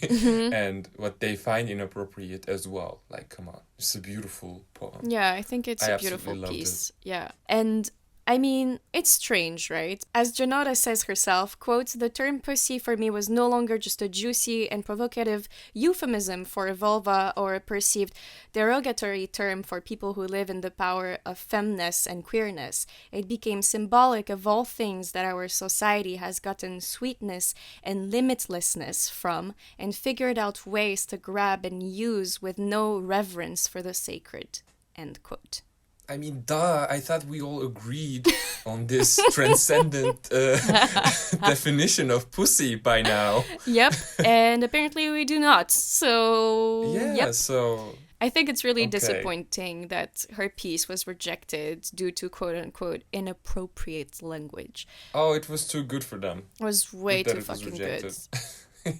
And what they find inappropriate as well. Like, come on. It's a beautiful poem. Yeah, I think it's a beautiful piece. Yeah. And I mean, it's strange, right? As Junauda says herself, quote, the term pussy for me was no longer just a juicy and provocative euphemism for a vulva or a perceived derogatory term for people who live in the power of femness and queerness. It became symbolic of all things that our society has gotten sweetness and limitlessness from and figured out ways to grab and use with no reverence for the sacred, end quote. I mean, duh, I thought we all agreed on this transcendent definition of pussy by now. Yep, and apparently we do not. So, yeah, yep. So I think it's really disappointing that her piece was rejected due to quote-unquote inappropriate language. Oh, it was too good for them. It was way too fucking good.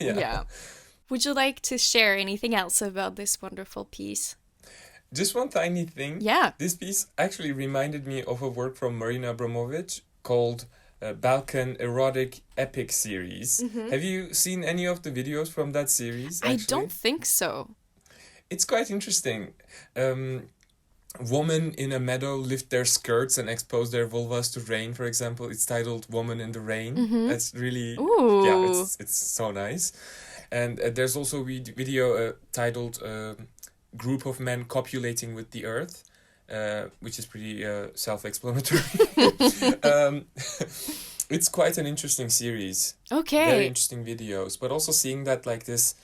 Yeah. Would you like to share anything else about this wonderful piece? Just one tiny thing. Yeah. This piece actually reminded me of a work from Marina Abramovic called Balkan Erotic Epic Series. Have you seen any of the videos from that series? Actually? I don't think so. It's quite interesting. Women in a meadow lift their skirts and expose their vulvas to rain, for example. It's titled Woman in the Rain. That's really... Ooh. Yeah, it's so nice. And there's also a video titled... Group of men copulating with the earth, which is pretty self-explanatory. It's quite an interesting series. Okay. Very interesting videos, but also seeing that like this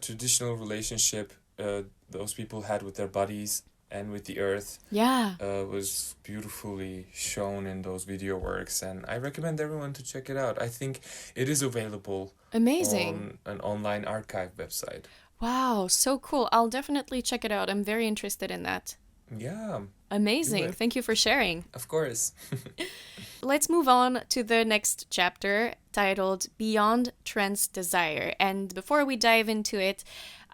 traditional relationship those people had with their bodies and with the earth was beautifully shown in those video works, and I recommend everyone to check it out. I think it is available on an online archive website. Wow, so cool. I'll definitely check it out. I'm very interested in that. Yeah. Amazing. Thank you for sharing. Of course. Let's move on to the next chapter titled Beyond Trans Desire. And before we dive into it,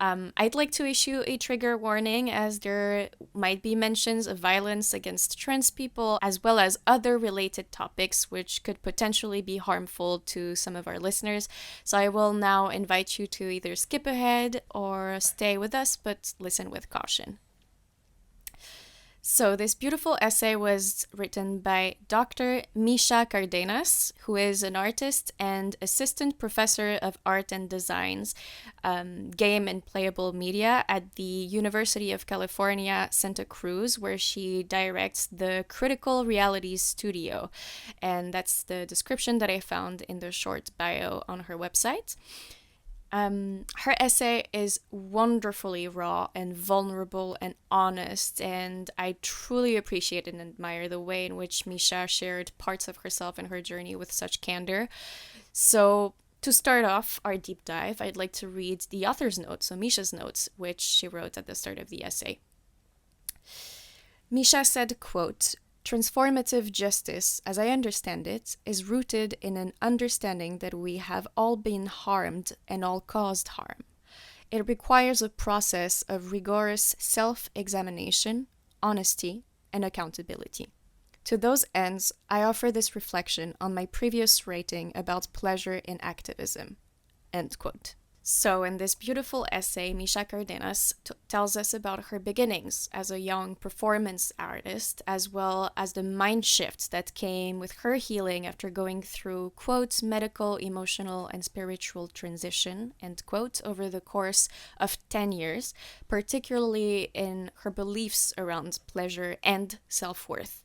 I'd like to issue a trigger warning as there might be mentions of violence against trans people as well as other related topics which could potentially be harmful to some of our listeners. So I will now invite you to either skip ahead or stay with us, but listen with caution. So, this beautiful essay was written by Dr. Micha Cardenas, who is an artist and assistant professor of art and designs, game and playable media at the University of California, Santa Cruz, where she directs the Critical Realities Studio. And that's the description that I found in the short bio on her website. Her essay is wonderfully raw and vulnerable and honest, and I truly appreciate and admire the way in which Micha shared parts of herself and her journey with such candor. So, to start off our deep dive, I'd like to read the author's notes, so Micha's notes, which she wrote at the start of the essay. Micha said, quote, "Transformative justice, as I understand it, is rooted in an understanding that we have all been harmed and all caused harm. It requires a process of rigorous self-examination, honesty, and accountability. To those ends, I offer this reflection on my previous writing about pleasure in activism." End quote. So, in this beautiful essay, Micha Cardenas tells us about her beginnings as a young performance artist, as well as the mind shift that came with her healing after going through, quote, medical, emotional, and spiritual transition, end quote, over the course of 10 years, particularly in her beliefs around pleasure and self-worth.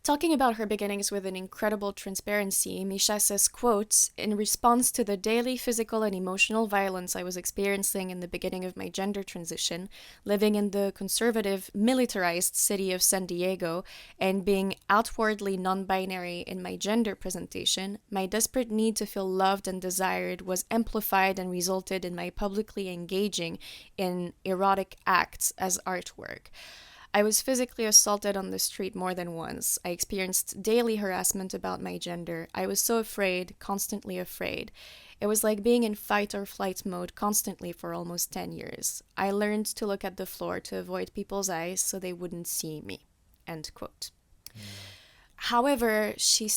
Talking about her beginnings with an incredible transparency, Micha says, quote, "In response to the daily physical and emotional violence I was experiencing in the beginning of my gender transition, living in the conservative, militarized city of San Diego, and being outwardly non-binary in my gender presentation, my desperate need to feel loved and desired was amplified and resulted in my publicly engaging in erotic acts as artwork. I was physically assaulted on the street more than once. I experienced daily harassment about my gender. I was so afraid, constantly afraid. It was like being in fight or flight mode constantly for almost 10 years. I learned to look at the floor to avoid people's eyes so they wouldn't see me." End quote. However, she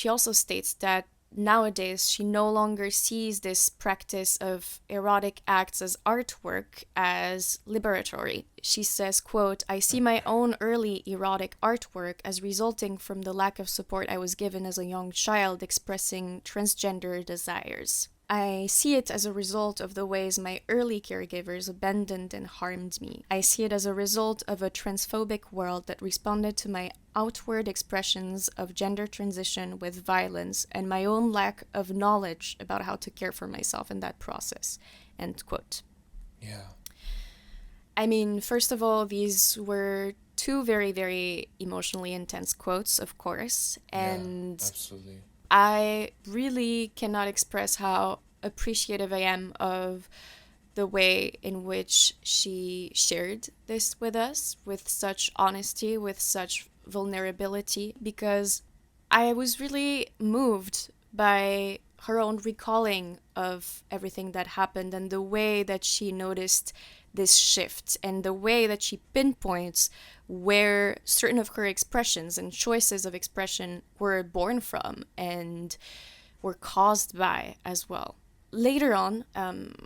also states that nowadays she no longer sees this practice of erotic acts as artwork as liberatory. She says, quote, "I see my own early erotic artwork as resulting from the lack of support I was given as a young child expressing transgender desires. I see it as a result of the ways my early caregivers abandoned and harmed me. I see it as a result of a transphobic world that responded to my outward expressions of gender transition with violence and my own lack of knowledge about how to care for myself in that process." End quote. Yeah. I mean, first of all, these were two very, very emotionally intense quotes, of course, and yeah, absolutely. I really cannot express how appreciative I am of the way in which she shared this with us, with such honesty, with such vulnerability, because I was really moved by her own recalling of everything that happened and the way that she noticed this shift and the way that she pinpoints where certain of her expressions and choices of expression were born from and were caused by as well. Later on,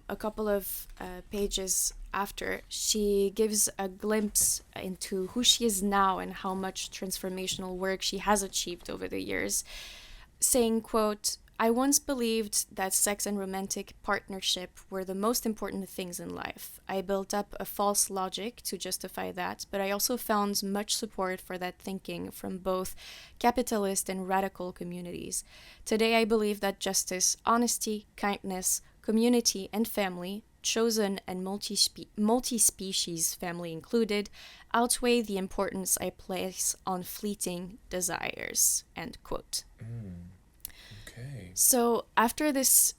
a couple of pages after, she gives a glimpse into who she is now and how much transformational work she has achieved over the years, saying, quote, "I once believed that sex and romantic partnership were the most important things in life. I built up a false logic to justify that, but I also found much support for that thinking from both capitalist and radical communities. Today I believe that justice, honesty, kindness, community, and family, chosen and multi-species family included, outweigh the importance I place on fleeting desires." End quote. Okay. So after this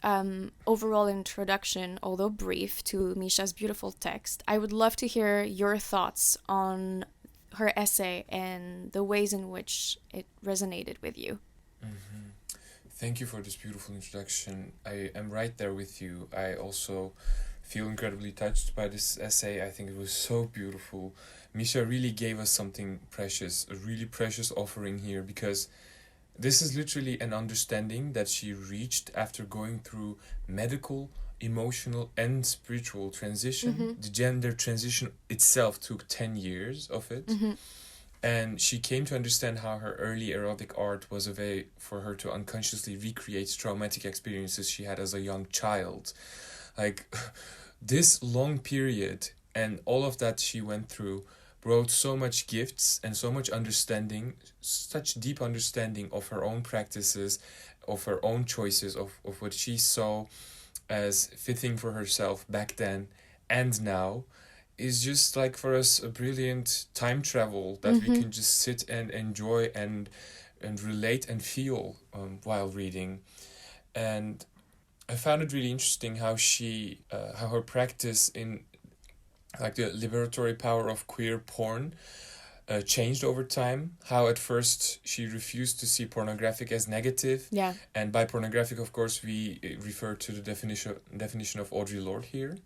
overall introduction, although brief, to Micha's beautiful text, I would love to hear your thoughts on her essay and the ways in which it resonated with you. Mm-hmm. Thank you for this beautiful introduction. I am right there with you. I also feel incredibly touched by this essay. I think it was so beautiful. Micha really gave us something precious, a really precious offering here, because this is literally an understanding that she reached after going through medical, emotional and spiritual transition. The gender transition itself took 10 years of it. And she came to understand how her early erotic art was a way for her to unconsciously recreate traumatic experiences she had as a young child. Like, this long period and all of that she went through brought so much gifts and so much understanding, such deep understanding of her own practices, of her own choices, of what she saw as fitting for herself back then and now, is just like for us a brilliant time travel that we can just sit and enjoy and relate and feel while reading. And I found it really interesting how how her practice in like the liberatory power of queer porn changed over time. How at first she refused to see pornographic as negative. Yeah. And by pornographic, of course, we refer to the definition of Audre Lorde here.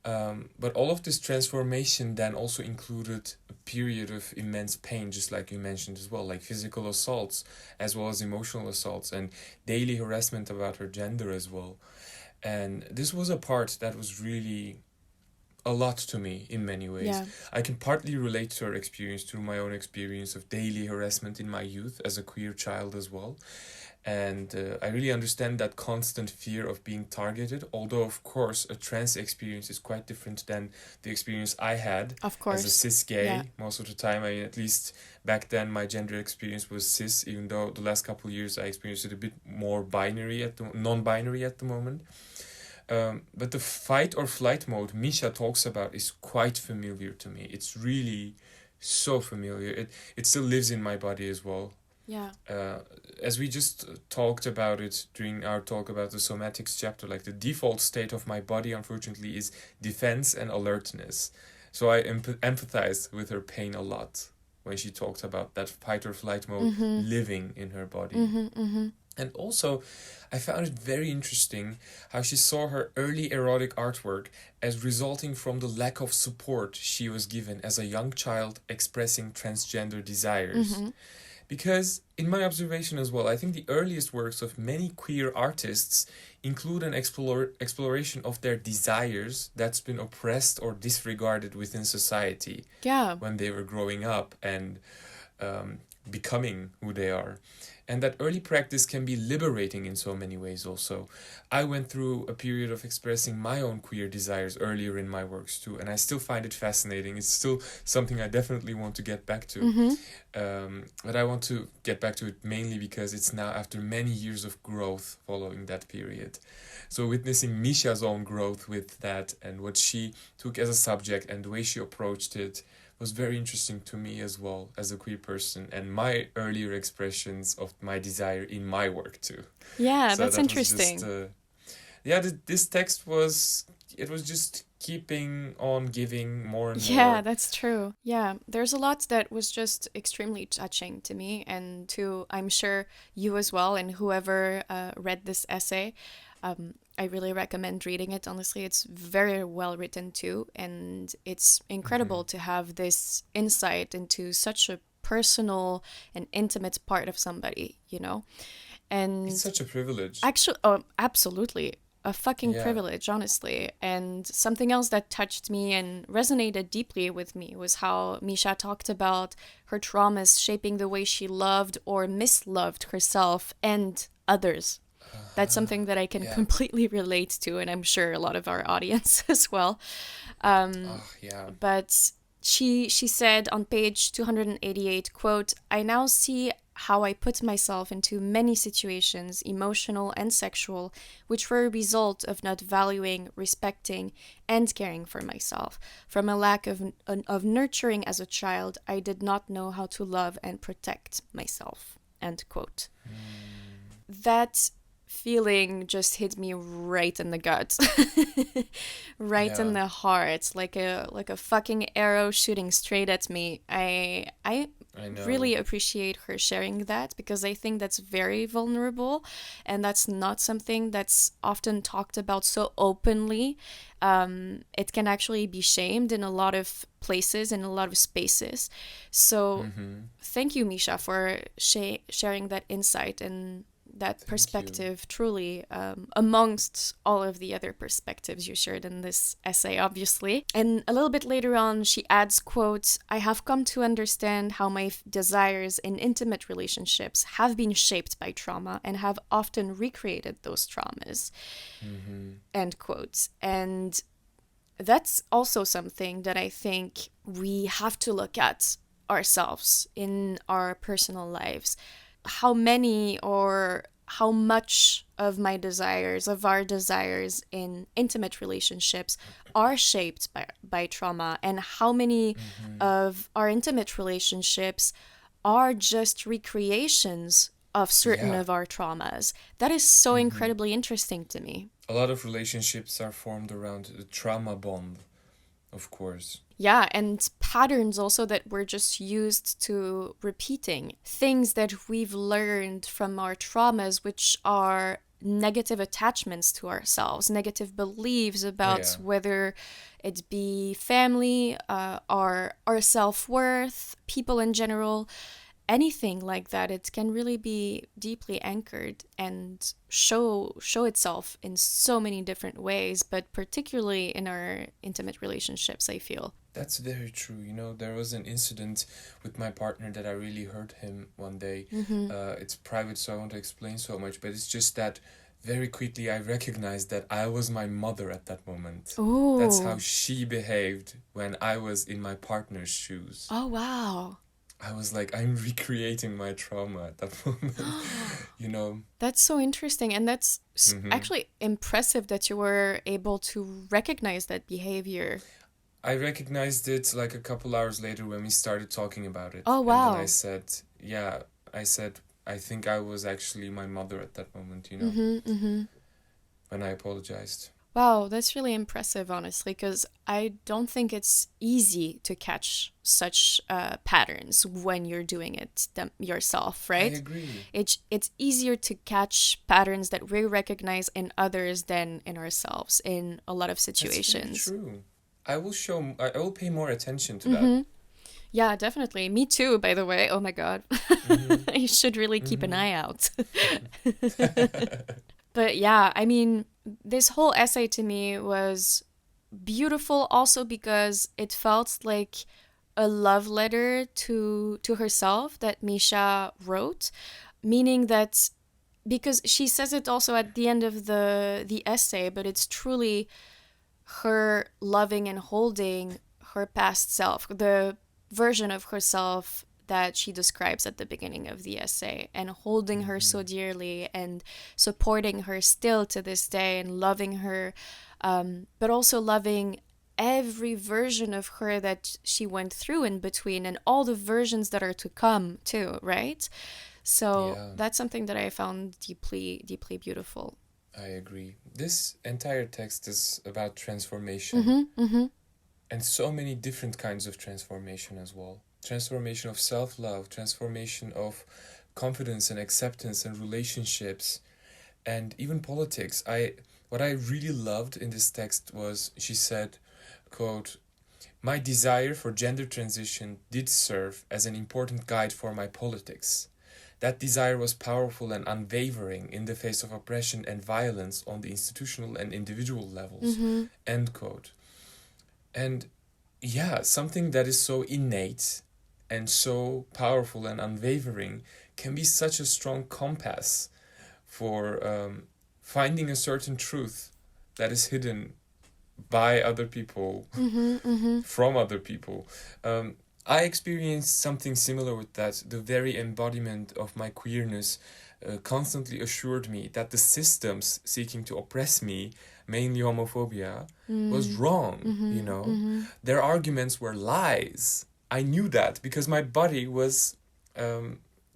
But all of this transformation then also included a period of immense pain, just like you mentioned as well, like physical assaults as well as emotional assaults and daily harassment about her gender as well. And this was a part that was really a lot to me in many ways. Yeah. I can partly relate to her experience through my own experience of daily harassment in my youth as a queer child as well. And I really understand that constant fear of being targeted, although of course a trans experience is quite different than the experience I had Of course. as a cis gay. Yeah. Most of the time, at least back then, my gender experience was cis, even though the last couple of years I experienced it a bit more non-binary at the moment. But the fight or flight mode Micha talks about is quite familiar to me. It's really so familiar. It still lives in my body as well. Yeah. As we just talked about it during our talk about the somatics chapter, like the default state of my body, unfortunately, is defense and alertness. So I empathize with her pain a lot when she talked about that fight or flight mode living in her body. And also, I found it very interesting how she saw her early erotic artwork as resulting from the lack of support she was given as a young child expressing transgender desires. Because, in my observation as well, I think the earliest works of many queer artists include an exploration of their desires that's been oppressed or disregarded within society when they were growing up and becoming who they are. And that early practice can be liberating in so many ways also. I went through a period of expressing my own queer desires earlier in my works too, and I still find it fascinating. It's still something I definitely want to get back to. But I want to get back to it mainly because it's now after many years of growth following that period. So witnessing Micha's own growth with that and what she took as a subject and the way she approached it was very interesting to me as well as a queer person, and my earlier expressions of my desire in my work too. Yeah, So that's that was interesting. just, this text was just keeping on giving more and more. Yeah, that's true. Yeah, there's a lot that was just extremely touching to me and to, I'm sure, you as well, and whoever read this essay. I really recommend reading it. Honestly, it's very well written too, and it's incredible to have this insight into such a personal and intimate part of somebody, you know? And It's such a privilege. actually, absolutely. A fucking privilege, honestly. And something else that touched me and resonated deeply with me was how Micha talked about her traumas shaping the way she loved or misloved herself and others. That's something that I can completely relate to, and I'm sure a lot of our audience as well. But she said on page 288, quote, "I now see how I put myself into many situations, emotional and sexual, which were a result of not valuing, respecting, and caring for myself. From a lack of nurturing as a child, I did not know how to love and protect myself." End quote. That feeling just hit me right in the gut, right in the heart, like a fucking arrow shooting straight at me. I really appreciate her sharing that, because I think that's very vulnerable, and that's not something that's often talked about so openly. It can actually be shamed in a lot of places, in a lot of spaces. So thank you, Micha, for sharing that insight and that Thank you. perspective truly, amongst all of the other perspectives you shared in this essay, obviously. And a little bit later on, she adds, quote, "I have come to understand how my desires in intimate relationships have been shaped by trauma and have often recreated those traumas," end quote. And that's also something that I think we have to look at ourselves in our personal lives. How many or how much of my desires, of our desires in intimate relationships are shaped by trauma, and how many of our intimate relationships are just recreations of certain Yeah. of our traumas. That is so incredibly interesting to me. A lot of relationships are formed around the trauma bond, of course. Yeah, and patterns also that we're just used to repeating. Things that we've learned from our traumas, which are negative attachments to ourselves, negative beliefs about Yeah. whether it be family, our self-worth, people in general, anything like that. It can really be deeply anchored and show itself in so many different ways, but particularly in our intimate relationships, I feel. That's very true. You know, there was an incident with my partner that I really hurt him one day. It's private, so I won't explain so much, but it's just that very quickly I recognized that I was my mother at that moment. Ooh. That's how she behaved when I was in my partner's shoes. Oh, wow. I was like, I'm recreating my trauma at that moment, you know? That's so interesting. And that's actually impressive that you were able to recognize that behavior. I recognized it like a couple hours later when we started talking about it. Oh, wow. And then I said, I think I was actually my mother at that moment, you know? When I apologized. Wow, that's really impressive, honestly, because I don't think it's easy to catch such patterns when you're doing it yourself, right? I agree. It's easier to catch patterns that we recognize in others than in ourselves in a lot of situations. That's very true. I will pay more attention to that. Yeah, definitely. Me too, by the way. Oh my God. You should really keep an eye out. But yeah, I mean, this whole essay to me was beautiful also because it felt like a love letter to herself that Micha wrote, meaning that because she says it also at the end of the essay, but it's truly her loving and holding her past self, the version of herself that she describes at the beginning of the essay, and holding her so dearly and supporting her still to this day and loving her, but also loving every version of her that she went through in between and all the versions that are to come too, right? So that's something that I found deeply, deeply beautiful. I agree. This entire text is about transformation. And so many different kinds of transformation as well. Transformation of self-love, transformation of confidence and acceptance and relationships, and even politics. What I really loved in this text was, she said, quote, "My desire for gender transition did serve as an important guide for my politics. That desire was powerful and unwavering in the face of oppression and violence on the institutional and individual levels." End quote. And yeah, something that is so innate and so powerful and unwavering can be such a strong compass for finding a certain truth that is hidden by other people, from other people. I experienced something similar with that. The very embodiment of my queerness constantly assured me that the systems seeking to oppress me, mainly homophobia, was wrong, you know? Their arguments were lies. I knew that because my body was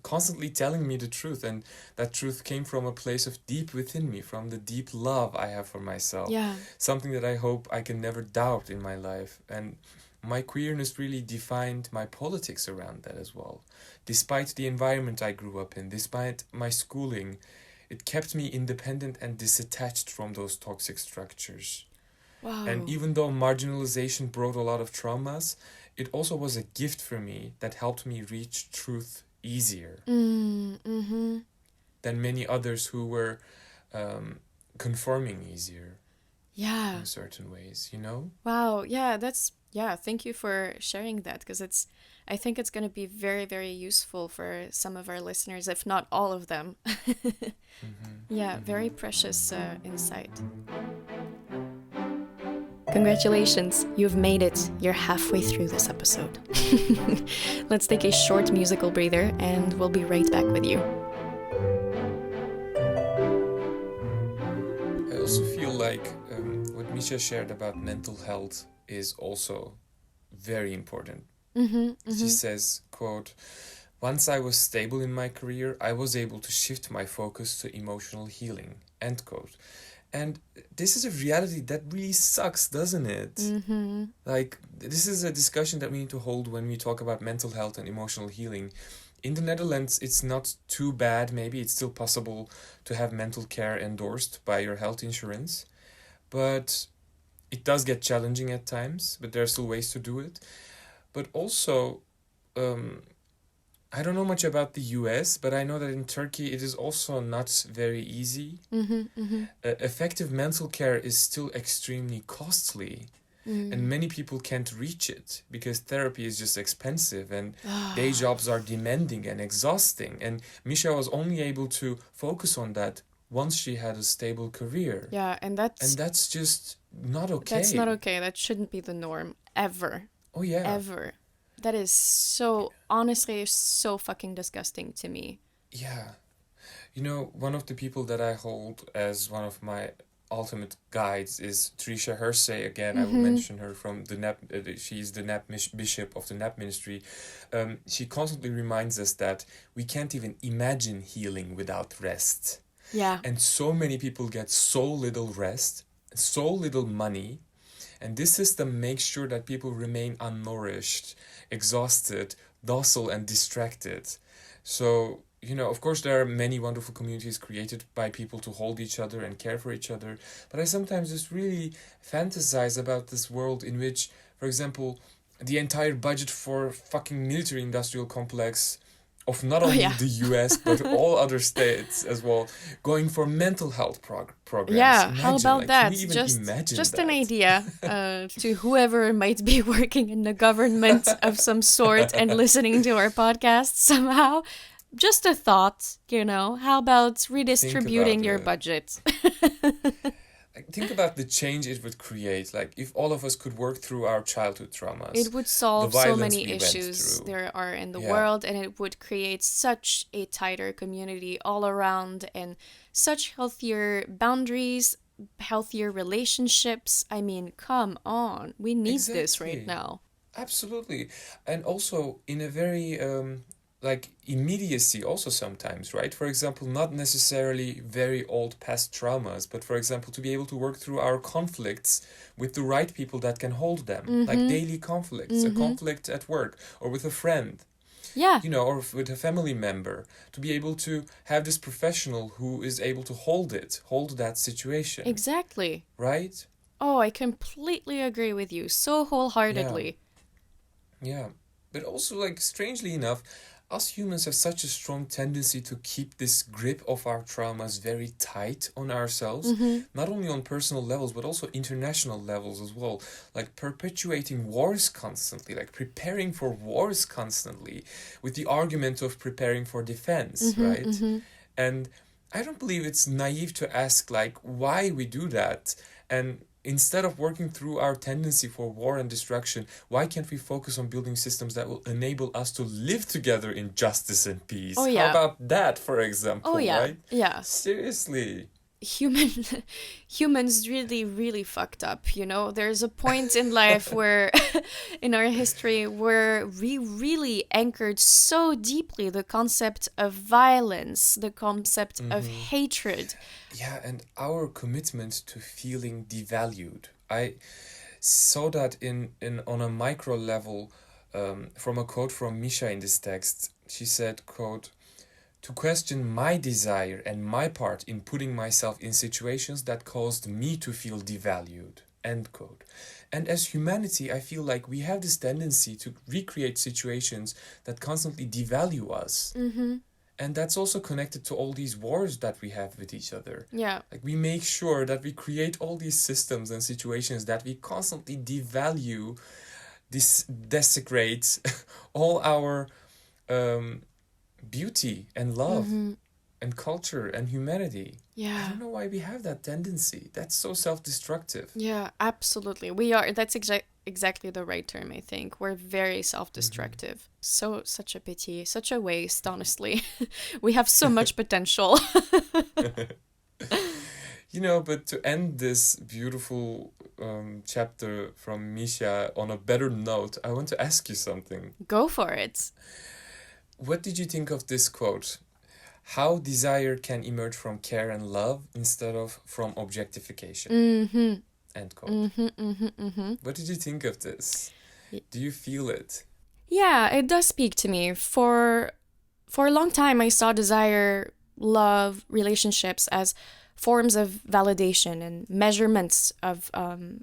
constantly telling me the truth, and that truth came from a place of deep within me, from the deep love I have for myself. Yeah. Something that I hope I can never doubt in my life. And my queerness really defined my politics around that as well. Despite the environment I grew up in, despite my schooling, it kept me independent and disattached from those toxic structures. Wow. And even though marginalization brought a lot of traumas, it also was a gift for me that helped me reach truth easier. than many others who were conforming easier Yeah. in certain ways, you know? Wow. Yeah, thank you for sharing that, because I think it's going to be very, very useful for some of our listeners, if not all of them. Yeah, very precious insight. Congratulations, you've made it. You're halfway through this episode. Let's take a short musical breather and we'll be right back with you. I also feel like what Micha shared about mental health is also very important. She says, quote, "Once I was stable in my career, I was able to shift my focus to emotional healing," end quote. And this is a reality that really sucks, doesn't it? Like, this is a discussion that we need to hold when we talk about mental health and emotional healing. In the Netherlands, it's not too bad. Maybe it's still possible to have mental care endorsed by your health insurance. But it does get challenging at times, but there are still ways to do it. But also, I don't know much about the US, but I know that in Turkey it is also not very easy. Effective mental care is still extremely costly, and many people can't reach it because therapy is just expensive and day jobs are demanding and exhausting. And Misha was only able to focus on that once she had a stable career. Yeah, and that's just not okay. That's not okay. That shouldn't be the norm ever. Oh yeah. Ever. That is so, honestly, so fucking disgusting to me. Yeah. You know, one of the people that I hold as one of my ultimate guides is Trisha Hersey. Again, I will mention her from the NAP. She's the NAP bishop of the NAP ministry. She constantly reminds us that we can't even imagine healing without rest. Yeah. And so many people get so little rest, so little money, and this system makes sure that people remain unnourished, exhausted, docile, and distracted. So, you know, of course, there are many wonderful communities created by people to hold each other and care for each other. But I sometimes just really fantasize about this world in which, for example, the entire budget for fucking military industrial complex of not only the US, but all other states as well, going for mental health programs. Yeah, Imagine, how about that? Can you even imagine just that? An idea to whoever might be working in the government of some sort and listening to our podcast somehow. Just a thought, you know. How about redistributing your budget? Think about the change it would create. Like, if all of us could work through our childhood traumas. It would solve so many issues there are in the world, and it would create such a tighter community all around and such healthier boundaries, healthier relationships. I mean, come on. We need this right now. Absolutely. And also in a very immediacy also sometimes, right? For example, not necessarily very old past traumas, but for example, to be able to work through our conflicts with the right people that can hold them, like daily conflicts, a conflict at work or with a friend. Yeah. You know, or with a family member, to be able to have this professional who is able to hold that situation. Exactly. Right? Oh, I completely agree with you, so wholeheartedly. Yeah. But also, like, strangely enough, us humans have such a strong tendency to keep this grip of our traumas very tight on ourselves, not only on personal levels, but also international levels as well. Like perpetuating wars constantly, like preparing for wars constantly with the argument of preparing for defense, right? And I don't believe it's naive to ask, like, why we do that. And instead of working through our tendency for war and destruction, why can't we focus on building systems that will enable us to live together in justice and peace? Oh, yeah. How about that, for example, right? Yeah. Seriously. Humans really, really fucked up, you know? There's a point in life where, in our history, where we really anchored so deeply the concept of violence, the concept of hatred. Yeah, and our commitment to feeling devalued. I saw that on a micro level from a quote from Misha in this text. She said, quote, "To question my desire and my part in putting myself in situations that caused me to feel devalued," end quote. And as humanity, I feel like we have this tendency to recreate situations that constantly devalue us. And that's also connected to all these wars that we have with each other. Yeah. Like, we make sure that we create all these systems and situations that we constantly devalue, desecrate all our beauty and love and culture and humanity. Yeah. I don't know why we have that tendency. That's so self-destructive. Yeah, absolutely. We are. That's exactly the right term, I think. We're very self-destructive. Such a pity, such a waste, honestly. We have so much potential. But to end this beautiful chapter from Micha on a better note, I want to ask you something. Go for it. What did you think of this quote? How desire can emerge from care and love instead of from objectification. End quote. What did you think of this? Do you feel it? Yeah, it does speak to me. For a long time, I saw desire, love, relationships as forms of validation and measurements of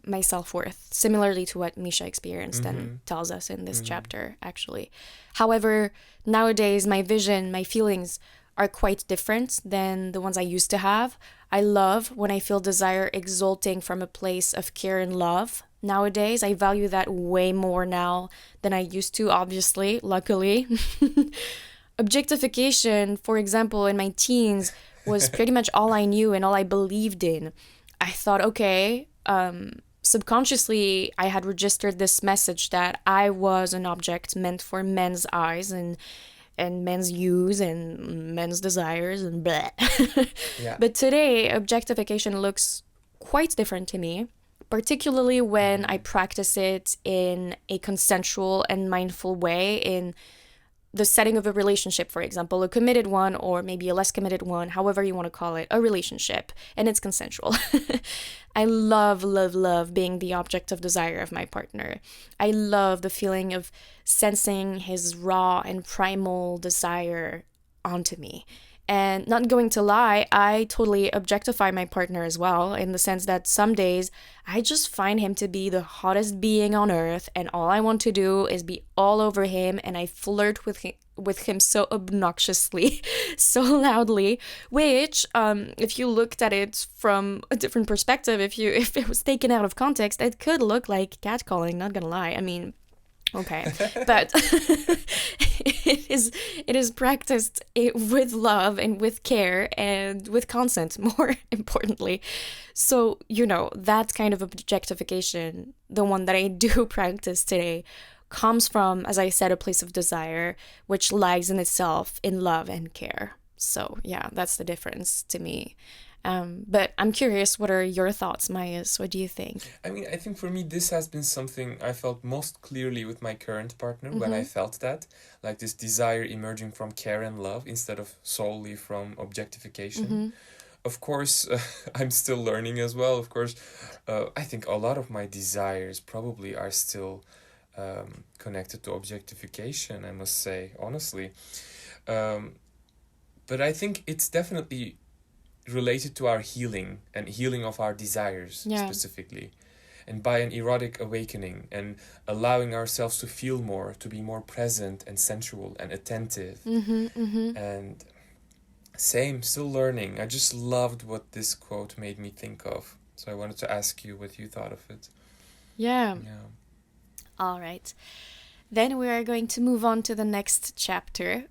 my self-worth, similarly to what Micha experienced and tells us in this chapter, actually. However, nowadays, my vision, my feelings are quite different than the ones I used to have. I love when I feel desire exulting from a place of care and love. Nowadays, I value that way more now than I used to, obviously, luckily. Objectification, for example, in my teens, was pretty much all I knew and all I believed in. I thought, okay, subconsciously, I had registered this message that I was an object meant for men's eyes and men's use and men's desires and blah. Yeah. But today, objectification looks quite different to me, particularly when I practice it in a consensual and mindful way in the setting of a relationship, for example, a committed one or maybe a less committed one, however you want to call it, a relationship, and it's consensual. I love, love, love being the object of desire of my partner. I love the feeling of sensing his raw and primal desire onto me. And not going to lie, I totally objectify my partner as well, in the sense that some days I just find him to be the hottest being on earth, and all I want to do is be all over him, and I flirt with him so obnoxiously, so loudly, which, if you looked at it from a different perspective, if it was taken out of context, it could look like catcalling, not gonna lie. I mean, okay, but it is practiced with love and with care and with consent, more importantly. So, that kind of objectification, the one that I do practice today, comes from, as I said, a place of desire, which lies in itself in love and care. So, yeah, that's the difference to me. But I'm curious, what are your thoughts, Mayas? What do you think? I mean, I think for me, this has been something I felt most clearly with my current partner when I felt that, like this desire emerging from care and love instead of solely from objectification. Of course, I'm still learning as well. Of course, I think a lot of my desires probably are still connected to objectification, I must say, honestly. But I think it's definitely related to our healing and healing of our desires specifically, and by an erotic awakening and allowing ourselves to feel more, to be more present and sensual and attentive. And still learning. I just loved what this quote made me think of, so I wanted to ask you what you thought of it. Yeah. All right, then we are going to move on to the next chapter,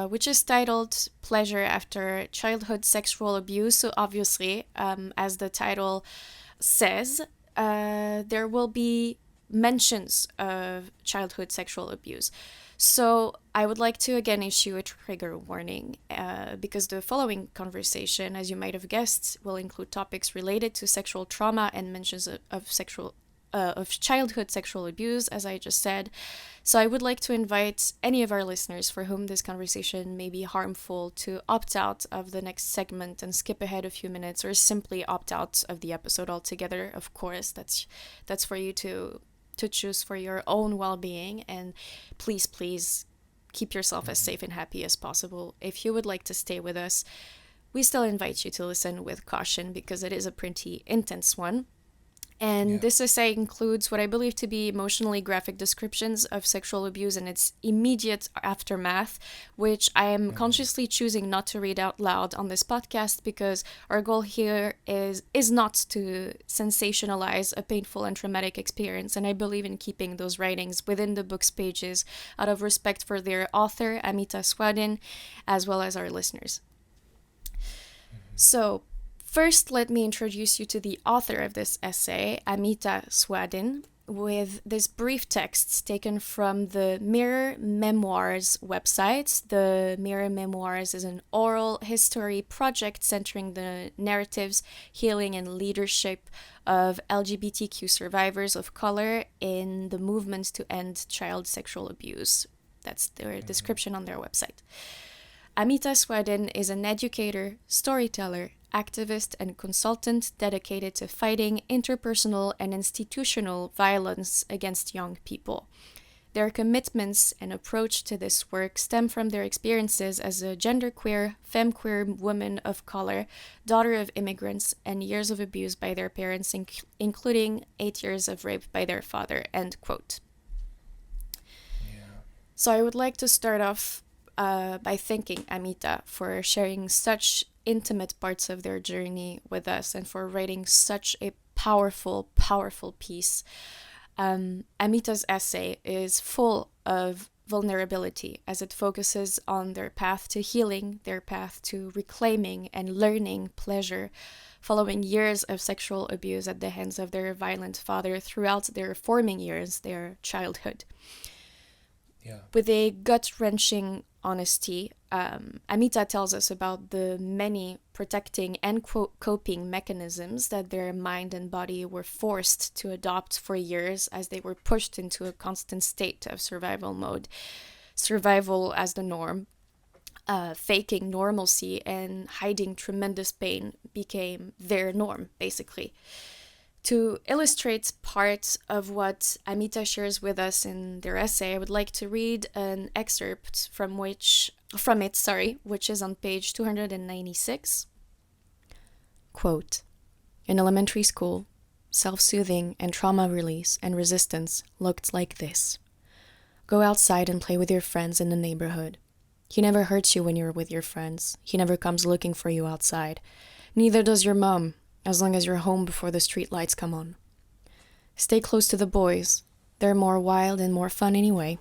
which is titled Pleasure After Childhood Sexual Abuse. So obviously, as the title says, there will be mentions of childhood sexual abuse. So I would like to again issue a trigger warning, because the following conversation, as you might have guessed, will include topics related to sexual trauma and mentions of childhood sexual abuse, as I just said. So I would like to invite any of our listeners for whom this conversation may be harmful to opt out of the next segment and skip ahead a few minutes, or simply opt out of the episode altogether. Of course, that's for you to choose for your own well-being, and please keep yourself as safe and happy as possible. If you would like to stay with us, we still invite you to listen with caution, because it is a pretty intense one. And this essay includes what I believe to be emotionally graphic descriptions of sexual abuse and its immediate aftermath, which I am consciously choosing not to read out loud on this podcast because our goal here is not to sensationalize a painful and traumatic experience, and I believe in keeping those writings within the book's pages out of respect for their author, Amita Swadhin, as well as our listeners. So, first, let me introduce you to the author of this essay, Amita Swadhin, with this brief text taken from the Mirror Memoirs website. The Mirror Memoirs is an oral history project centering the narratives, healing, and leadership of LGBTQ survivors of color in the movement to end child sexual abuse. That's their description on their website. Amita Swadhin is an educator, storyteller, activist, and consultant dedicated to fighting interpersonal and institutional violence against young people. Their commitments and approach to this work stem from their experiences as a genderqueer, femqueer woman of color, daughter of immigrants, and years of abuse by their parents, including 8 years of rape by their father, end quote. So I would like to start off by thanking Amita for sharing such intimate parts of their journey with us and for writing such a powerful, powerful piece. Amita's essay is full of vulnerability as it focuses on their path to healing, their path to reclaiming and learning pleasure following years of sexual abuse at the hands of their violent father throughout their forming years, their childhood. With a gut-wrenching honesty, Amita tells us about the many protecting and coping mechanisms that their mind and body were forced to adopt for years as they were pushed into a constant state of survival mode. Survival as the norm, faking normalcy and hiding tremendous pain became their norm, basically. To illustrate part of what Amita shares with us in their essay, I would like to read an excerpt from it, which is on page 296. Quote, "In elementary school, self-soothing and trauma release and resistance looked like this. Go outside and play with your friends in the neighborhood. He never hurts you when you're with your friends. He never comes looking for you outside. Neither does your mom, as long as you're home before the street lights come on. Stay close to the boys. They're more wild and more fun anyway.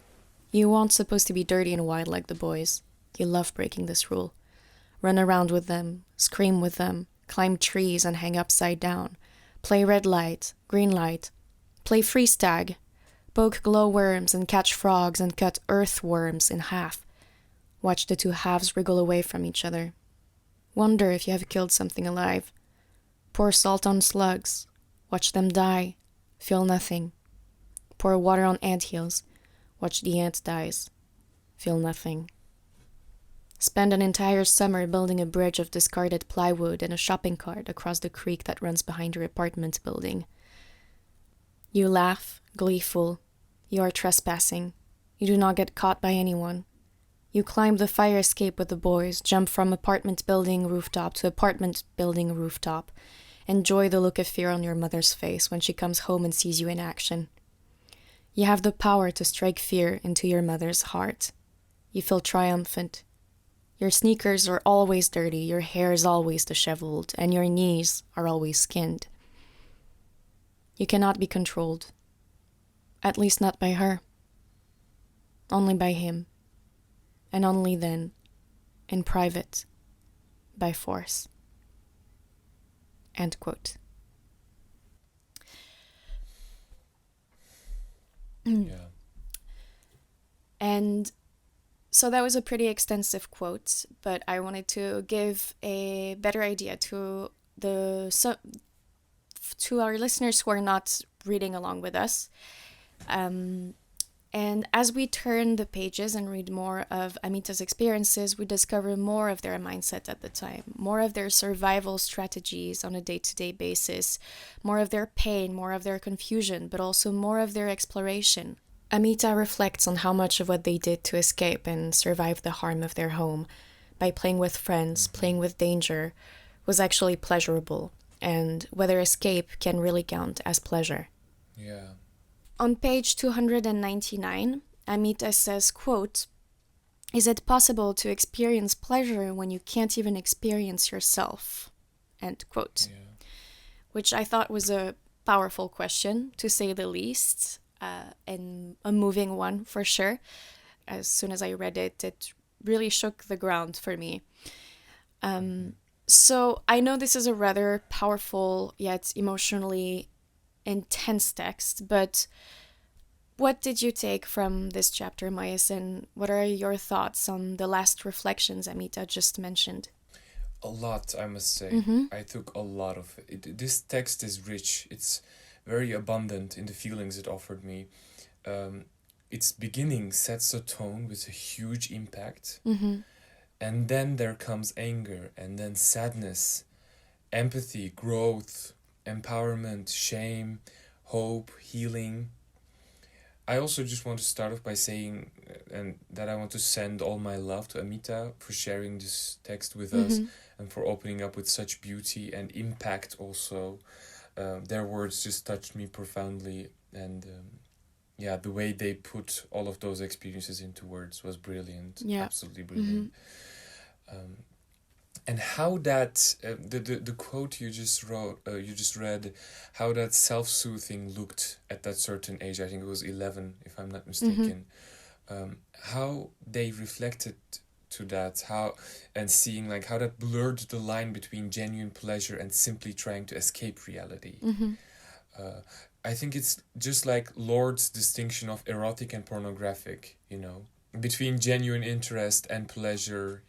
You aren't supposed to be dirty and wild like the boys. You love breaking this rule. Run around with them, scream with them, climb trees and hang upside down. Play red light, green light. Play freeze tag. Poke glowworms and catch frogs and cut earthworms in half. Watch the two halves wriggle away from each other. Wonder if you have killed something alive. Pour salt on slugs. Watch them die. Feel nothing. Pour water on anthills. Watch the ant dies. Feel nothing. Spend an entire summer building a bridge of discarded plywood and a shopping cart across the creek that runs behind your apartment building. You laugh, gleeful. You are trespassing. You do not get caught by anyone. You climb the fire escape with the boys, jump from apartment building rooftop to apartment building rooftop. Enjoy the look of fear on your mother's face when she comes home and sees you in action. You have the power to strike fear into your mother's heart. You feel triumphant. Your sneakers are always dirty, your hair is always disheveled, and your knees are always skinned. You cannot be controlled. At least not by her. Only by him. And only then, in private, by force." End quote. And so that was a pretty extensive quote, but I wanted to give a better idea to our listeners who are not reading along with us. And as we turn the pages and read more of Amita's experiences, we discover more of their mindset at the time, more of their survival strategies on a day-to-day basis, more of their pain, more of their confusion, but also more of their exploration. Amita reflects on how much of what they did to escape and survive the harm of their home by playing with friends, playing with danger, was actually pleasurable, and whether escape can really count as pleasure. Yeah. On page 299, Amita says, quote, "Is it possible to experience pleasure when you can't even experience yourself?" End quote. Yeah. Which I thought was a powerful question, to say the least, and a moving one for sure. As soon as I read it, it really shook the ground for me. So I know this is a rather powerful yet emotionally intense text, but what did you take from this chapter, Mayas, and what are your thoughts on the last reflections Amita just mentioned? A lot, I must say. Mm-hmm. I took a lot of it. This text is rich. It's very abundant in the feelings it offered me. Its beginning sets a tone with a huge impact. Mm-hmm. And then there comes anger, and then sadness, empathy, growth, empowerment, shame, hope, healing. I also just want to start off by saying and that I want to send all my love to Amita for sharing this text with us and for opening up with such beauty and impact also. Their words just touched me profoundly, and the way they put all of those experiences into words was brilliant. Yeah. Absolutely brilliant. And how that the quote you just read, how that self-soothing looked at that certain age, I think it was 11 if I'm not mistaken, how they reflected to that, how, and seeing like how that blurred the line between genuine pleasure and simply trying to escape reality. I think it's just like Lord's distinction of erotic and pornographic, between genuine interest and pleasure,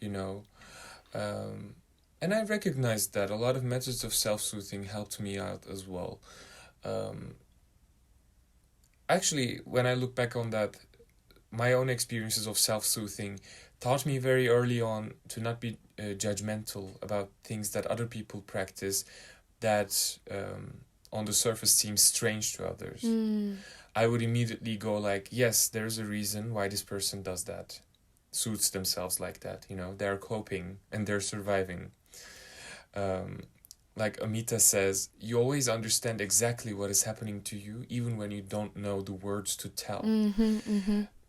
and I recognized that a lot of methods of self-soothing helped me out as well. Actually, when I look back on that, my own experiences of self-soothing taught me very early on to not be judgmental about things that other people practice that on the surface seem strange to others. I would immediately go like, yes, there's a reason why this person does that, soothes themselves like that, they're coping and they're surviving. Like Amita says, you always understand exactly what is happening to you, even when you don't know the words to tell.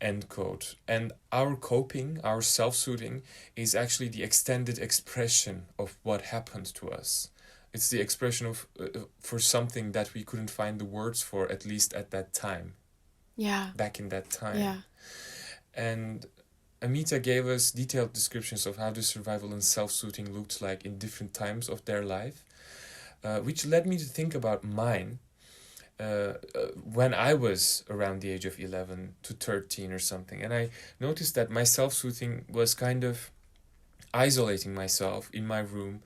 End quote. And our coping, our self-soothing, is actually the extended expression of what happened to us. It's the expression of for something that we couldn't find the words for, at least at that time. Yeah. Back in that time. Yeah. And Amita gave us detailed descriptions of how the survival and self-soothing looked like in different times of their life, which led me to think about mine when I was around the age of 11 to 13 or something. And I noticed that my self-soothing was kind of isolating myself in my room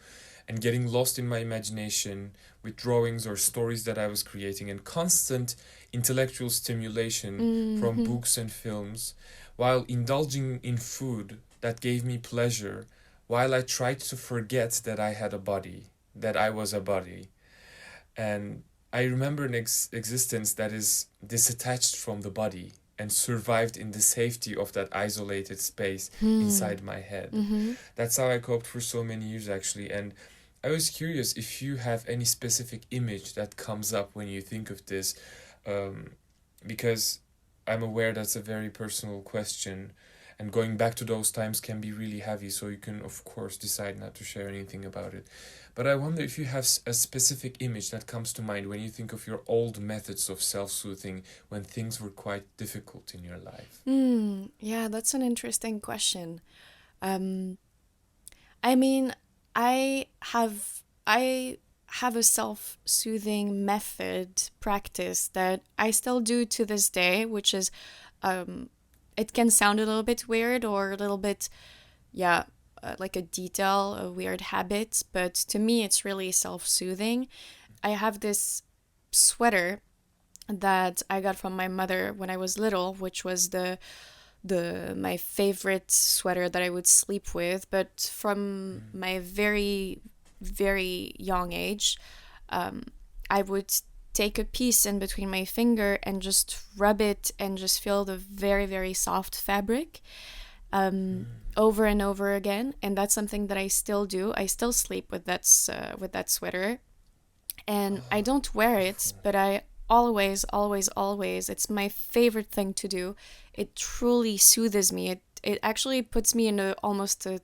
and getting lost in my imagination with drawings or stories that I was creating, and constant intellectual stimulation from books and films, while indulging in food that gave me pleasure, while I tried to forget that I had a body, that I was a body. And I remember an existence that is disattached from the body and survived in the safety of that isolated space inside my head. That's how I coped for so many years, actually. And I was curious if you have any specific image that comes up when you think of this, because I'm aware that's a very personal question, and going back to those times can be really heavy, so you can, of course, decide not to share anything about it. But I wonder if you have a specific image that comes to mind when you think of your old methods of self-soothing when things were quite difficult in your life. Yeah, that's an interesting question. I mean, I have a self-soothing method practice that I still do to this day, which is, it can sound a little bit weird or a little bit, like a detail, a weird habit, but to me it's really self-soothing. I have this sweater that I got from my mother when I was little, which was my favorite sweater that I would sleep with, but from my very, very young age, I would take a piece in between my finger and just rub it and just feel the very, very soft fabric over and over again. And that's something that I still do. I still sleep with that sweater. And I don't wear it, but I always, always, always, it's my favorite thing to do. It truly soothes me. It actually puts me in almost a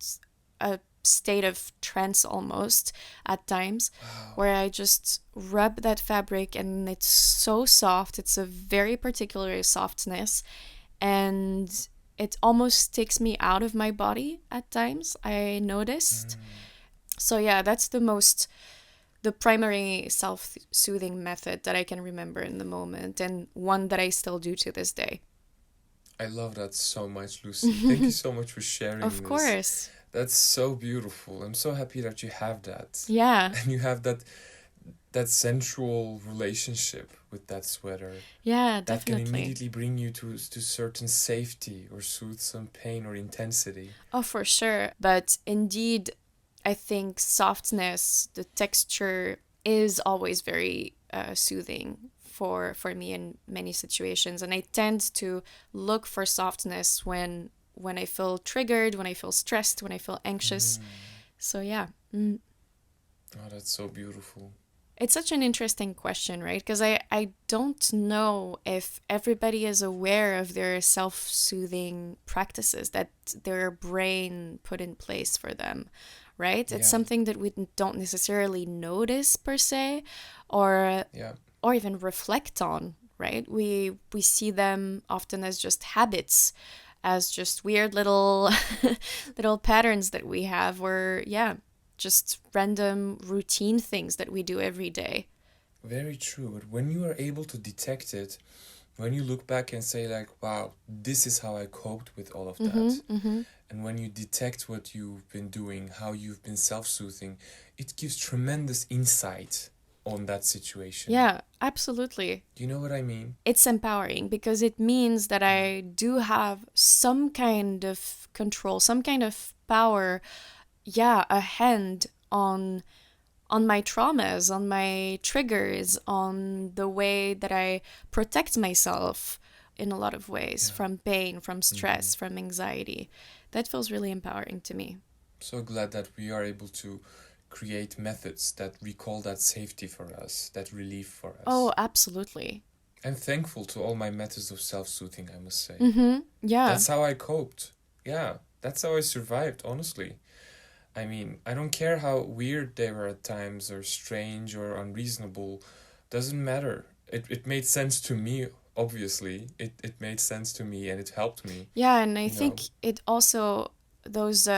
state of trance almost at times, where I just rub that fabric and it's so soft. It's a very particular softness, and it almost takes me out of my body at times, I noticed. So yeah, that's the primary self-soothing method that I can remember in the moment, and one that I still do to this day. I love that so much, Lucy. Thank you so much for sharing Of this. course. That's so beautiful. I'm so happy that you have that. Yeah. And you have that sensual relationship with that sweater. Yeah, That can definitely. immediately bring you to certain safety or soothe some pain or intensity. Oh, for sure. But indeed, I think softness, the texture is always very soothing for me in many situations. And I tend to look for softness when I feel triggered, when I feel stressed, when I feel anxious. So yeah. Oh, that's so beautiful. It's such an interesting question, right? Because I don't know if everybody is aware of their self-soothing practices that their brain put in place for them, right? It's Yeah. something that we don't necessarily notice per se, or Yeah. or even reflect on, right? We see them often as just habits, as just weird little little patterns that we have, or yeah, just random routine things that we do every day. Very true. But when you are able to detect it, when you look back and say like, wow, this is how I coped with all of that. And when you detect what you've been doing, how you've been self-soothing, it gives tremendous insight on that situation. Yeah, absolutely. Do you know what I mean? It's empowering because it means that I do have some kind of control, some kind of power, yeah, a hand on my traumas, on my triggers, on the way that I protect myself in a lot of ways, from pain, from stress, from anxiety. That feels really empowering to me. So glad that we are able to create methods that recall that safety for us, that relief for us. Oh, absolutely. I'm thankful to all my methods of self-soothing, I must say. Yeah. That's how I coped. Yeah, that's how I survived, honestly. I mean, I don't care how weird they were at times, or strange, or unreasonable. Doesn't matter. It made sense to me, obviously. It made sense to me, and it helped me. Yeah, and I think it also, those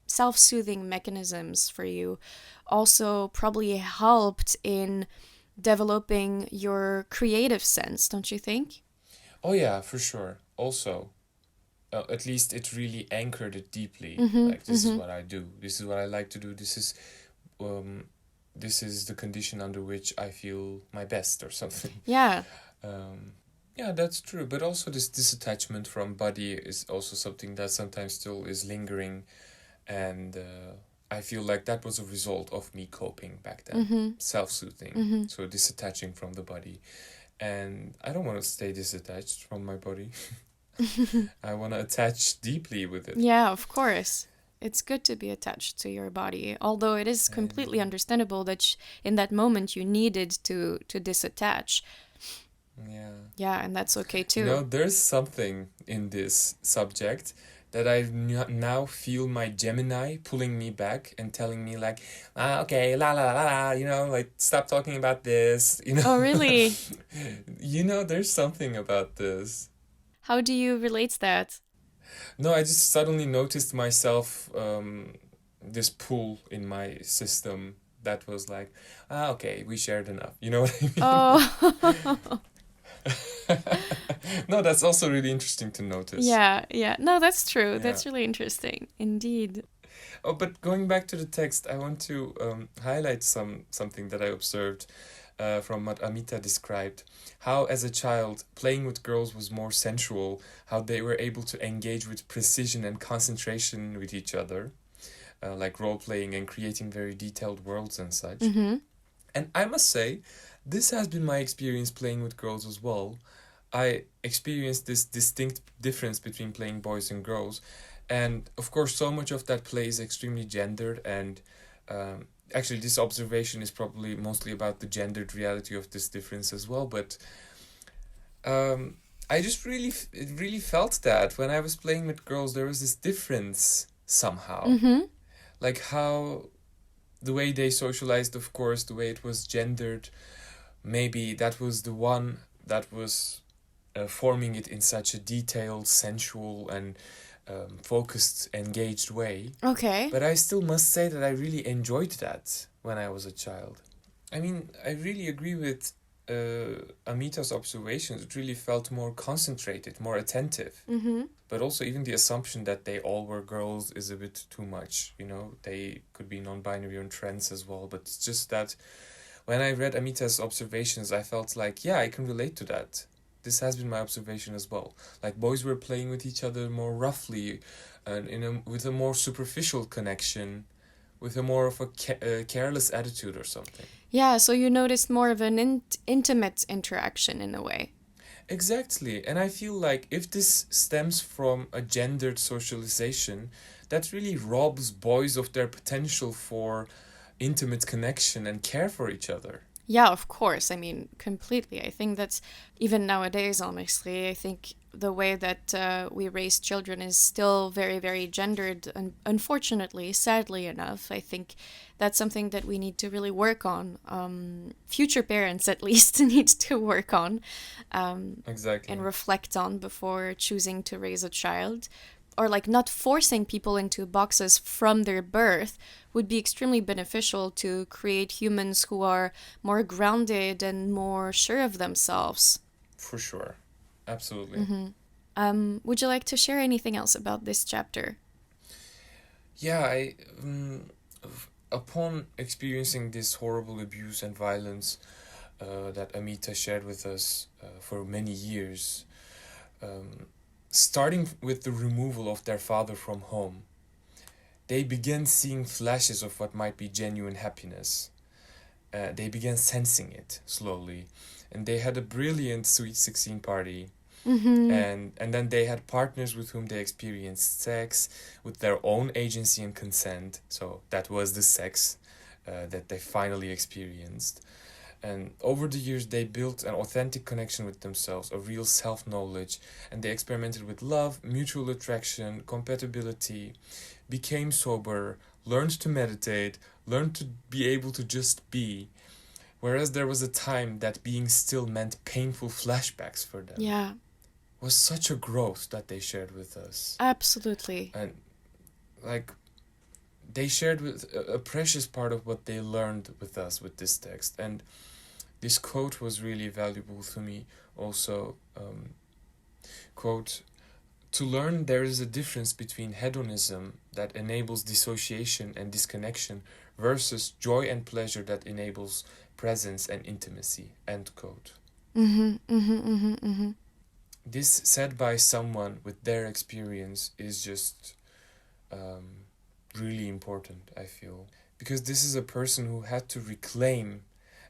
self-soothing mechanisms for you also probably helped in developing your creative sense, don't you think? Oh yeah, for sure. Also, at least it really anchored it deeply. Like, this is what I do. This is what I like to do. This is the condition under which I feel my best, or something. Yeah. Yeah, that's true. But also this disattachment from body is also something that sometimes still is lingering. And I feel like that was a result of me coping back then. Self-soothing. So disattaching from the body. And I don't want to stay disattached from my body. I want to attach deeply with it. Yeah, of course. It's good to be attached to your body, although it is completely understandable that in that moment you needed to disattach. Yeah. Yeah, and that's okay too. You know, there's something in this subject that I now feel my Gemini pulling me back and telling me like, okay, la la la la, like, stop talking about this, Oh, really? There's something about this. How do you relate that? No, I just suddenly noticed myself, this pull in my system that was like, okay, we shared enough. You know what I mean? Oh. No, that's also really interesting to notice. Yeah. No, that's true. Yeah. That's really interesting. Indeed. Oh, but going back to the text, I want to highlight something that I observed from what Amita described. How, as a child, playing with girls was more sensual, how they were able to engage with precision and concentration with each other, like role-playing and creating very detailed worlds and such. And I must say, this has been my experience playing with girls as well. I experienced this distinct difference between playing boys and girls. And of course, so much of that play is extremely gendered, and actually, this observation is probably mostly about the gendered reality of this difference as well, but I just really felt that when I was playing with girls, there was this difference somehow. Mm-hmm. Like how the way they socialized, of course, the way it was gendered, maybe that was the one that was forming it in such a detailed, sensual, and focused, engaged way. Okay. But I still must say that I really enjoyed that when I was a child. I mean, I really agree with Amita's observations. It really felt more concentrated, more attentive. Mm-hmm. But also, even the assumption that they all were girls is a bit too much. You know, they could be non-binary and trans as well. But it's just that when I read Amita's observations, I felt like, yeah, I can relate to that. This has been my observation as well. Like boys were playing with each other more roughly, and with a more superficial connection, with a more of a careless attitude or something. Yeah, so you noticed more of an intimate interaction in a way. Exactly, and I feel like if this stems from a gendered socialization, that really robs boys of their potential for intimate connection and care for each other. Yeah, of course. I mean, completely. I think that's even nowadays, honestly, I think the way that we raise children is still very, very gendered. And unfortunately, sadly enough, I think that's something that we need to really work on. Future parents, at least, need to work on Exactly. and reflect on before choosing to raise a child. Or like not forcing people into boxes from their birth would be extremely beneficial to create humans who are more grounded and more sure of themselves. For sure. Absolutely. Would you like to share anything else about this chapter? Yeah, upon experiencing this horrible abuse and violence that Amita shared with us for many years, starting with the removal of their father from home, they began seeing flashes of what might be genuine happiness. They began sensing it slowly, and they had a brilliant Sweet 16 party. And then they had partners with whom they experienced sex with their own agency and consent. So that was the sex that they finally experienced. And over the years, they built an authentic connection with themselves, a real self-knowledge, and they experimented with love, mutual attraction, compatibility, became sober, learned to meditate, learned to be able to just be. Whereas there was a time that being still meant painful flashbacks for them. Yeah. Was such a growth that they shared with us. Absolutely. And like they shared with a precious part of what they learned with us with this text. And this quote was really valuable to me also. Quote, "To learn there is a difference between hedonism that enables dissociation and disconnection versus joy and pleasure that enables presence and intimacy." End quote. This said by someone with their experience is just really important, I feel. Because this is a person who had to reclaim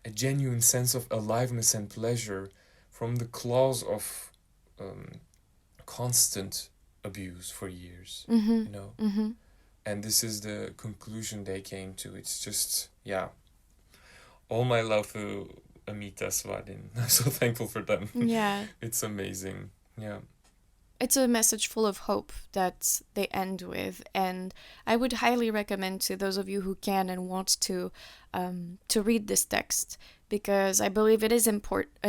a genuine sense of aliveness and pleasure from the claws of constant abuse for years, you know? And this is the conclusion they came to. It's just, yeah. All my love to Amita Swadhin. I'm so thankful for them. Yeah. It's amazing. Yeah. It's a message full of hope that they end with, and I would highly recommend to those of you who can and want to read this text, because I believe it is an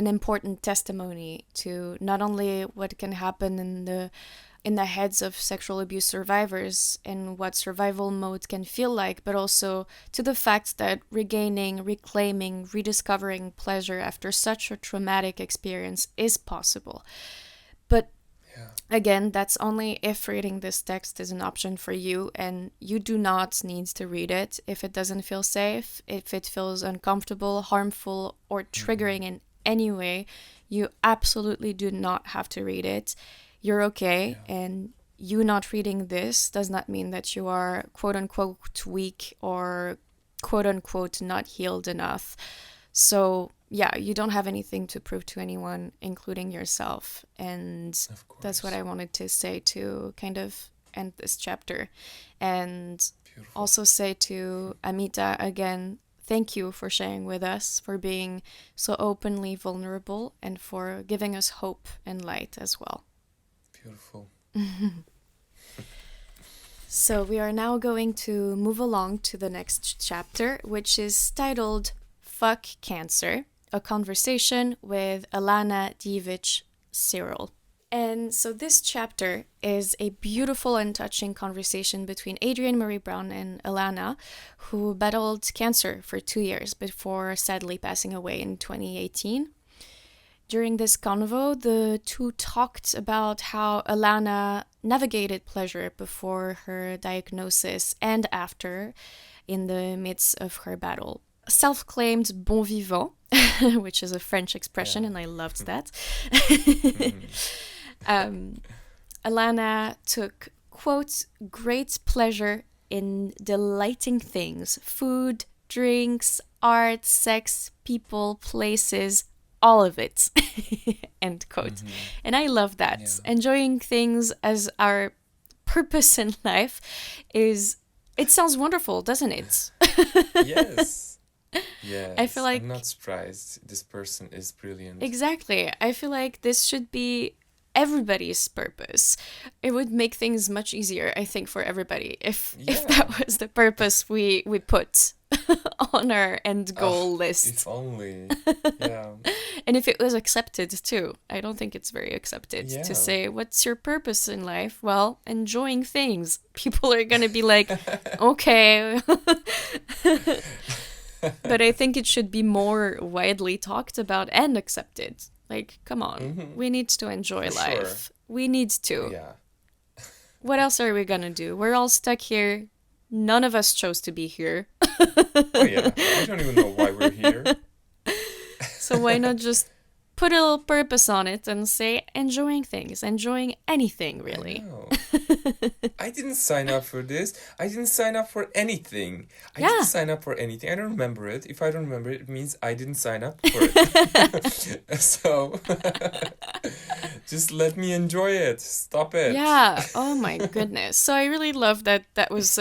important testimony to not only what can happen in the heads of sexual abuse survivors and what survival mode can feel like, but also to the fact that regaining, reclaiming, rediscovering pleasure after such a traumatic experience is possible. But again, that's only if reading this text is an option for you, and you do not need to read it if it doesn't feel safe, if it feels uncomfortable, harmful, or triggering in any way. You absolutely do not have to read it. You're okay, and you not reading this does not mean that you are quote-unquote weak or quote-unquote not healed enough. So yeah, you don't have anything to prove to anyone, including yourself. And that's what I wanted to say to kind of end this chapter. And Beautiful. also say to Amita again, thank you for sharing with us, for being so openly vulnerable, and for giving us hope and light as well. Beautiful. So we are now going to move along to the next chapter, which is titled Fuck Cancer, a conversation with Alana Devich Cyril. And so this chapter is a beautiful and touching conversation between Adrienne Marie Brown and Alana, who battled cancer for 2 years before sadly passing away in 2018. During this convo, the two talked about how Alana navigated pleasure before her diagnosis and after, in the midst of her battle. Self-claimed bon vivant, which is a French expression, and I loved that. Alana took, quote, great pleasure in delighting things: food, drinks, art, sex, people, places, all of it, end quote. And I love that. Yeah. Enjoying things as our purpose in life it sounds wonderful, doesn't it? Yes. Yes. I feel like... I'm not surprised. This person is brilliant. Exactly. I feel like this should be everybody's purpose. It would make things much easier, I think, for everybody if that was the purpose we put on our end goal list. If only. Yeah. And if it was accepted too. I don't think it's very accepted to say, what's your purpose in life? Well, enjoying things. People are going to be like, okay. But I think it should be more widely talked about and accepted. Like, come on. We need to enjoy life. Sure. We need to. Yeah. What else are we going to do? We're all stuck here. None of us chose to be here. Oh, yeah. I don't even know why we're here. So why not just put a little purpose on it and say enjoying things, enjoying anything, really. I didn't sign up for this. I didn't sign up for anything. I didn't sign up for anything. I don't remember it. If I don't remember it, it means I didn't sign up for it. So just let me enjoy it. Stop it. Yeah. Oh my goodness. So I really love that was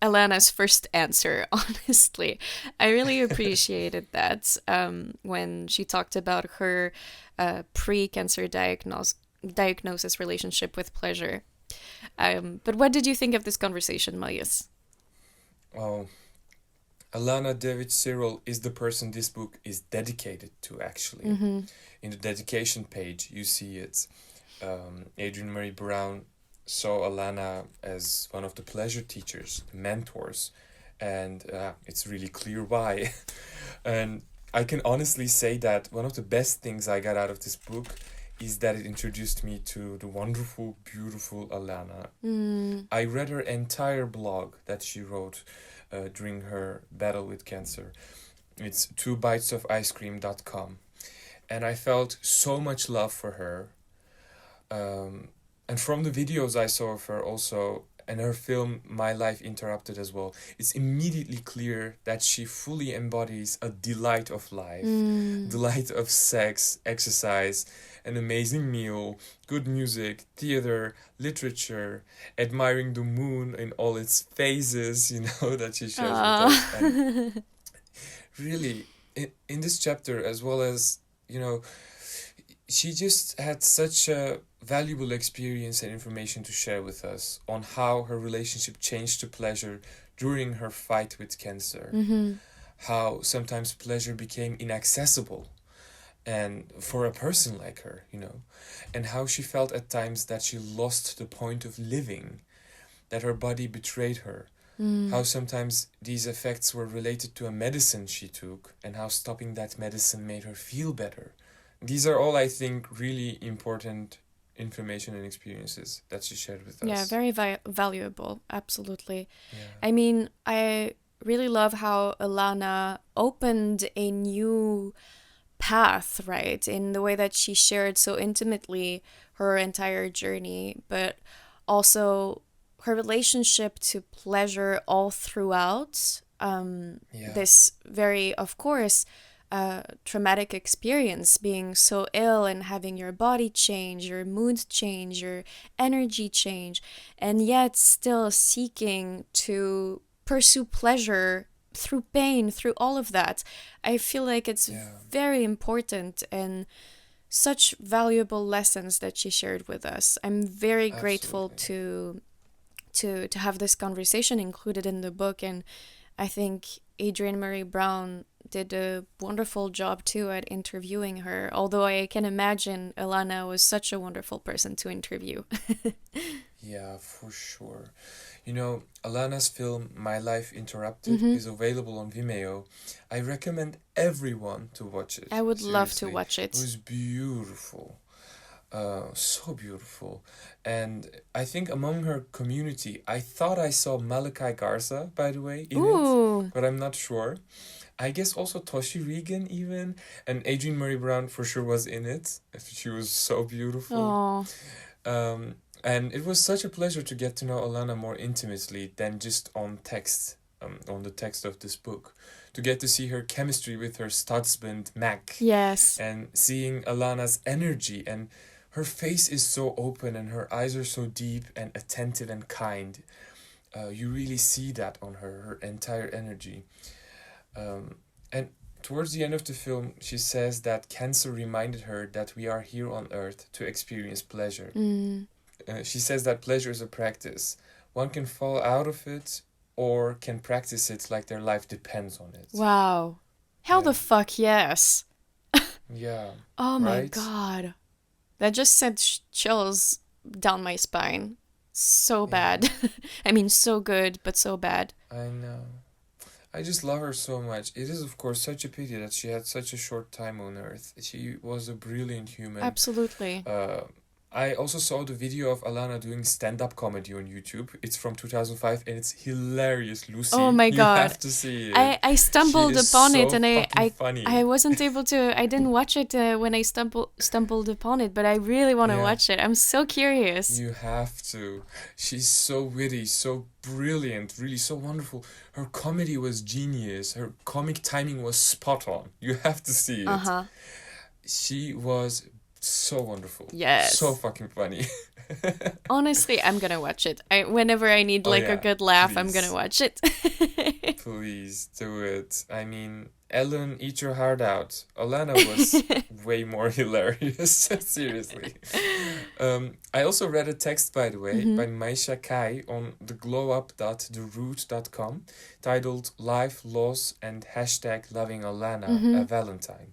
Alana's first answer, honestly. I really appreciated that when she talked about her pre-cancer diagnosis relationship with pleasure. But what did you think of this conversation, Marius? Oh, Alana Devich Cyril is the person this book is dedicated to, actually. In the dedication page, you see it. Adrienne Marie Brown saw Alana as one of the pleasure teachers, mentors, and it's really clear why. And I can honestly say that one of the best things I got out of this book is that it introduced me to the wonderful, beautiful Alana. I read her entire blog that she wrote during her battle with cancer. It's 2bitesoficecream.com. And I felt so much love for her. And from the videos I saw of her also, and her film My Life Interrupted as well, it's immediately clear that she fully embodies a delight of life, delight of sex, exercise, an amazing meal, good music, theater, literature, admiring the moon in all its phases, that she shares with us. And really, in this chapter, as well as, she just had such a valuable experience and information to share with us on how her relationship changed to pleasure during her fight with cancer. How sometimes pleasure became inaccessible and for a person like her, and how she felt at times that she lost the point of living, that her body betrayed her. How sometimes these effects were related to a medicine she took, and how stopping that medicine made her feel better. These are all, I think, really important information and experiences that she shared with us. Yeah, very valuable. Absolutely. Yeah. I mean, I really love how Alana opened a new path, right? In the way that she shared so intimately her entire journey, but also her relationship to pleasure all throughout. This very, of course, traumatic experience, being so ill and having your body change, your mood change, your energy change, and yet still seeking to pursue pleasure through pain, through all of that. I feel like it's very important and such valuable lessons that she shared with us. I'm very grateful to have this conversation included in the book, and I think Adrienne Marie Brown did a wonderful job too at interviewing her, although I can imagine Alana was such a wonderful person to interview. Yeah, for sure. You know, Alana's film My Life Interrupted is available on Vimeo. I recommend everyone to watch it. I would love to watch it. It was beautiful. So beautiful. And I think among her community, I thought I saw Malachi Garza, by the way, in it, but I'm not sure. I guess also Toshi Regan even, and Adrienne Marie Brown for sure was in it. She was so beautiful. And it was such a pleasure to get to know Alana more intimately than just on text, on the text of this book. To get to see her chemistry with her husband, Mac. Yes. And seeing Alana's energy, and her face is so open and her eyes are so deep and attentive and kind. You really see that on her entire energy. And towards the end of the film, she says that cancer reminded her that we are here on earth to experience pleasure. She says that pleasure is a practice. One can fall out of it or can practice it like their life depends on it. Wow. Hell the fuck yes. Yeah. Oh my God. That just sent chills down my spine. So bad. I mean, so good, but so bad. I know. I just love her so much. It is, of course, such a pity that she had such a short time on Earth. She was a brilliant human. Absolutely. I also saw the video of Alana doing stand-up comedy on YouTube. It's from 2005 and it's hilarious, Lucy. Oh my God. You have to see it. I stumbled upon it and funny. I wasn't able to, I didn't watch it when I stumbled upon it, but I really want to watch it. I'm so curious. You have to. She's so witty, so brilliant, really so wonderful. Her comedy was genius. Her comic timing was spot on. You have to see it. She was so wonderful. Yes. So fucking funny. Honestly, I'm gonna watch it. Whenever I need a good laugh, please. I'm gonna watch it. Please do it. I mean, Ellen, eat your heart out. Alana was way more hilarious. Seriously. I also read a text, by the way, by Micha Kai on theglowup.theroot.com titled Life, Loss, and #loving Alana, a Valentine.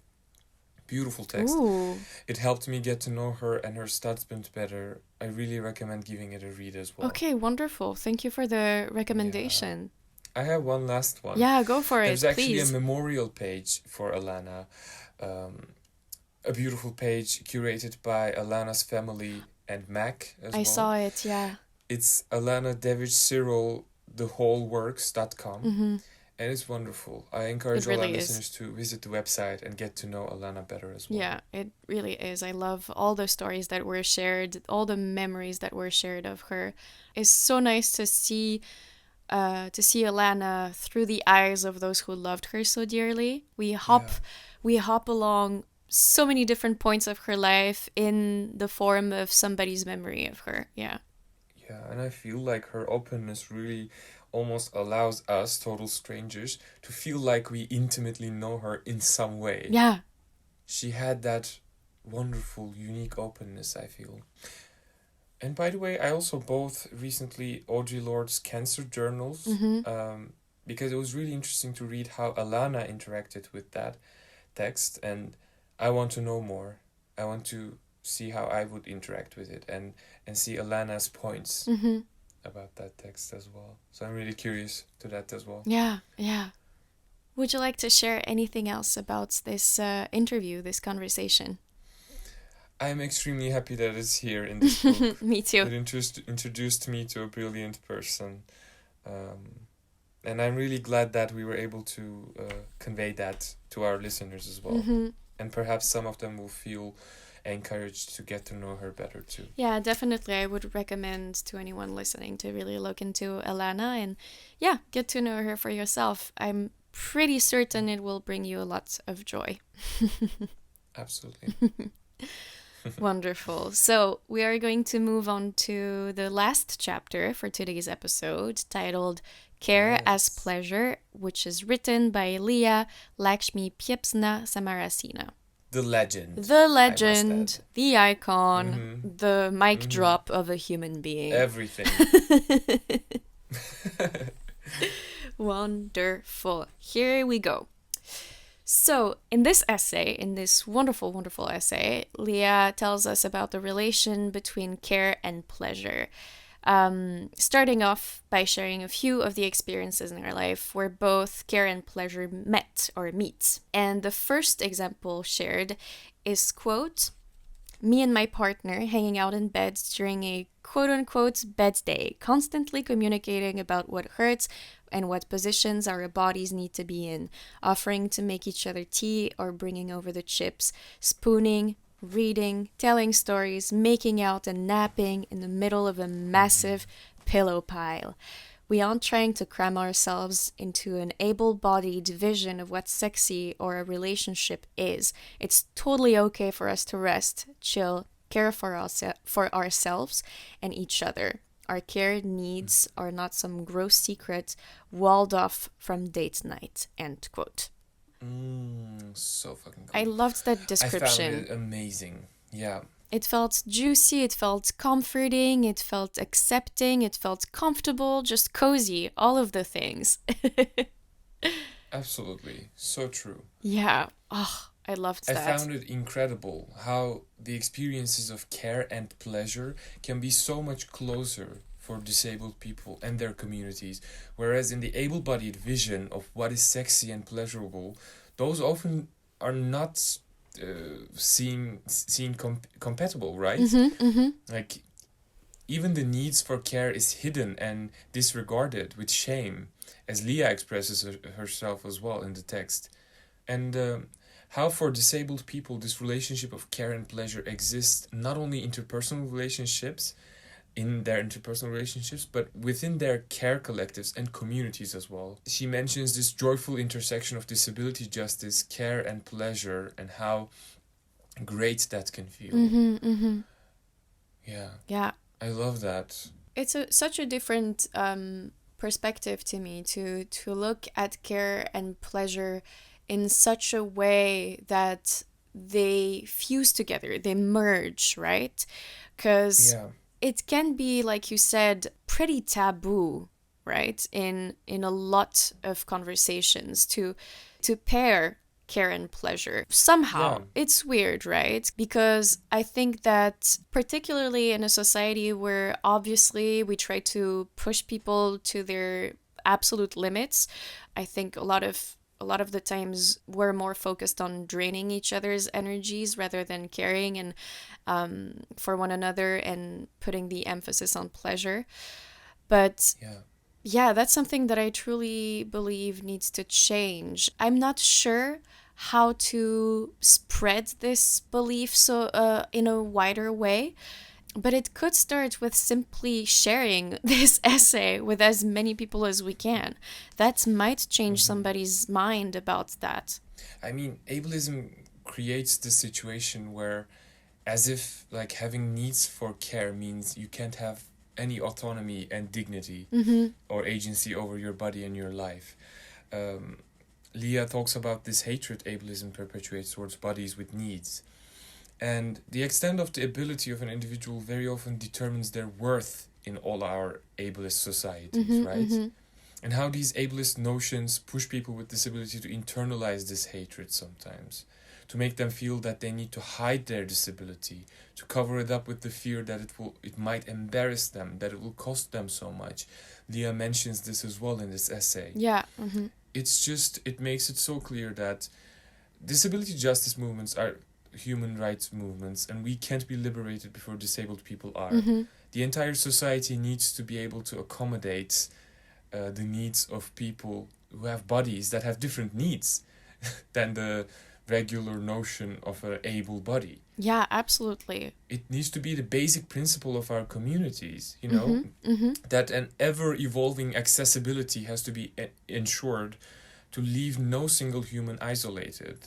Beautiful text. Ooh. It helped me get to know her and her husband better. I really recommend giving it a read as well. Okay, wonderful. Thank you for the recommendation. Yeah. I have one last one. Yeah, go for it, There's actually please. a memorial page for Alana. A beautiful page curated by Alana's family and Mac as well. I saw it, yeah. It's Alana Devich Cyril, thewholeworks.com. And it's wonderful. I encourage all our listeners to visit the website and get to know Alana better as well. Yeah, it really is. I love all the stories that were shared, all the memories that were shared of her. It's so nice to see Alana through the eyes of those who loved her so dearly. We hop along so many different points of her life in the form of somebody's memory of her. Yeah. Yeah, and I feel like her openness really almost allows us, total strangers, to feel like we intimately know her in some way. Yeah. She had that wonderful, unique openness, I feel. And by the way, I also bought recently Audre Lorde's Cancer Journals, because it was really interesting to read how Alana interacted with that text, and I want to know more. I want to see how I would interact with it and see Alana's points about that text as well. So I'm really curious to that as well. Yeah. Would you like to share anything else about this interview, this conversation? I'm extremely happy that it's here in this book. Me too. It introduced me to a brilliant person. And I'm really glad that we were able to convey that to our listeners as well. And perhaps some of them will feel encouraged to get to know her better too. Yeah, definitely. I would recommend to anyone listening to really look into Alana and get to know her for yourself. I'm pretty certain it will bring you a lot of joy. Absolutely. Wonderful. So we are going to move on to the last chapter for today's episode, titled Care as Pleasure, which is written by Leah Lakshmi Piepzna-Samarasinha. The legend. The legend, the icon, the mic drop of a human being. Everything. Wonderful. Here we go. So, in this essay, in this wonderful, wonderful essay, Leah tells us about the relation between care and pleasure. Starting off by sharing a few of the experiences in her life where both care and pleasure met or meet. And the first example shared is, quote, me and my partner hanging out in bed during a quote-unquote bed day, constantly communicating about what hurts and what positions our bodies need to be in, offering to make each other tea or bringing over the chips, spooning, reading, telling stories, making out and napping in the middle of a massive pillow pile. We aren't trying to cram ourselves into an able-bodied vision of what sexy or a relationship is. It's totally okay for us to rest, chill, care for ourselves and each other. Our care needs are not some gross secret walled off from date night, end quote. So fucking good. I loved that description. I found it amazing. Yeah. It felt juicy, it felt comforting, it felt accepting, it felt comfortable, just cozy, all of the things. Absolutely. So true. Yeah. Oh, I loved that. I found it incredible how the experiences of care and pleasure can be so much closer for disabled people and their communities, whereas in the able-bodied vision of what is sexy and pleasurable, those often are not seen compatible, right? Like, even the needs for care is hidden and disregarded with shame, as Leah expresses herself as well in the text. And how for disabled people this relationship of care and pleasure exists not only in their interpersonal relationships, but within their care collectives and communities as well. She mentions this joyful intersection of disability justice, care and pleasure, and how great that can feel. Yeah. I love that. It's such a different perspective to me to look at care and pleasure in such a way that they fuse together, they merge, right? Because it can be, like you said, pretty taboo, right? In a lot of conversations to pair care and pleasure. Somehow, it's weird, right? Because I think that particularly in a society where obviously we try to push people to their absolute limits, I think a lot of the times we're more focused on draining each other's energies rather than caring and for one another and putting the emphasis on pleasure. But yeah, that's something that I truly believe needs to change. I'm not sure how to spread this belief in a wider way, but it could start with simply sharing this essay with as many people as we can. That might change somebody's mind about that. I mean, ableism creates this situation where, as if like having needs for care means you can't have any autonomy and dignity or agency over your body and your life. Leah talks about this hatred ableism perpetuates towards bodies with needs. And the extent of the ability of an individual very often determines their worth in all our ableist societies, right? And how these ableist notions push people with disability to internalize this hatred sometimes, to make them feel that they need to hide their disability, to cover it up with the fear that it might embarrass them, that it will cost them so much. Leah mentions this as well in this essay. Yeah. It makes it so clear that disability justice movements are human rights movements, and we can't be liberated before disabled people are. The entire society needs to be able to accommodate the needs of people who have bodies that have different needs than the regular notion of an able body. Yeah, absolutely. It needs to be the basic principle of our communities, you know, that an ever-evolving accessibility has to be ensured to leave no single human isolated,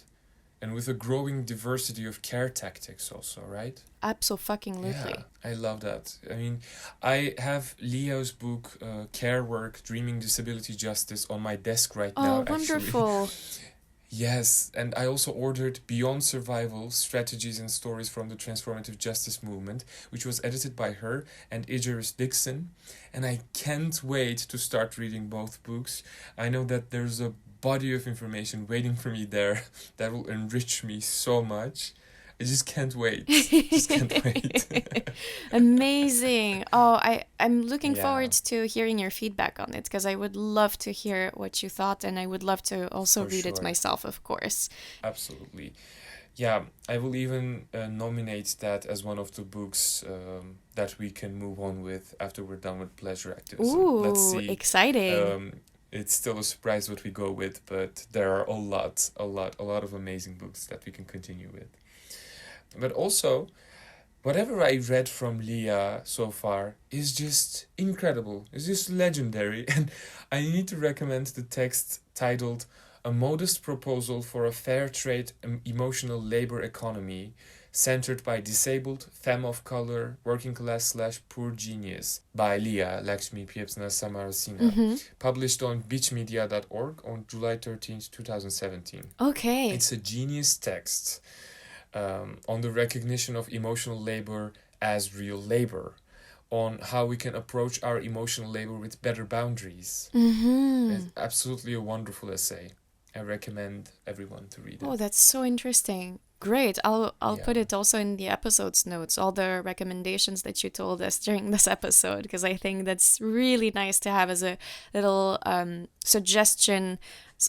and with a growing diversity of care tactics also, right? Absolutely. Yeah, I love that. I mean, I have Leo's book, Care Work, Dreaming Disability Justice, on my desk right now, Oh, wonderful. actually. Yes, and I also ordered Beyond Survival, Strategies and Stories from the Transformative Justice Movement, which was edited by her and Idris Dixon. And I can't wait to start reading both books. I know that there's a body of information waiting for me there that will enrich me so much. I just can't wait. Just can't wait. Amazing. Oh, I'm looking Yeah. forward to hearing your feedback on it, because I would love to hear what you thought, and I would love to also For read it sure. myself, of course. Absolutely. Yeah, I will even nominate that as one of the books that we can move on with after we're done with pleasure activism. Let's Ooh, see. exciting. It's still a surprise what we go with, but there are a lot of amazing books that we can continue with. But also, whatever I read from Leah so far is just incredible. It's just legendary. And I need to recommend the text titled A Modest Proposal for a Fair Trade Emotional Labor Economy, centered by disabled, femme of color, working class / poor genius, by Leah Lakshmi Piepzna-Samarasinha, published on beachmedia.org on July 13th, 2017. Okay. It's a genius text on the recognition of emotional labor as real labor, on how we can approach our emotional labor with better boundaries. It's absolutely a wonderful essay. I recommend everyone to read it. Oh, that's so interesting. Great. I'll put Yeah. it also in the episode's notes, all the recommendations that you told us during this episode, because I think that's really nice to have as a little suggestion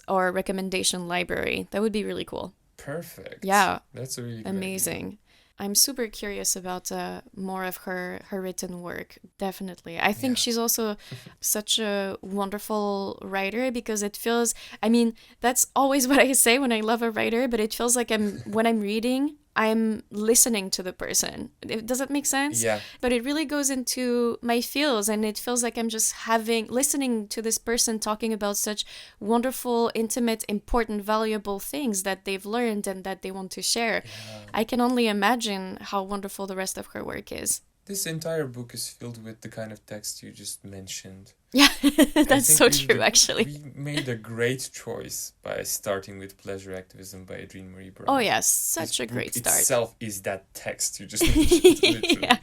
or recommendation library. That would be really cool. Perfect. Yeah. That's a really good Amazing. idea. I'm super curious about more of her written work, definitely. I think Yeah. she's also such a wonderful writer, because it feels, I mean, that's always what I say when I love a writer, but it feels like when I'm reading, I'm listening to the person. Does that make sense? Yeah. But it really goes into my feels, and it feels like I'm just listening to this person talking about such wonderful, intimate, important, valuable things that they've learned and that they want to share. I can only imagine how wonderful the rest of her work is. This entire book is filled with the kind of text you just mentioned. Yeah, I that's think so we true, did- actually. We made a great choice by starting with Pleasure Activism by Adrienne Marie Brown. Oh, yeah, such This a great book start. itself is that text you just mentioned, literally. Yeah.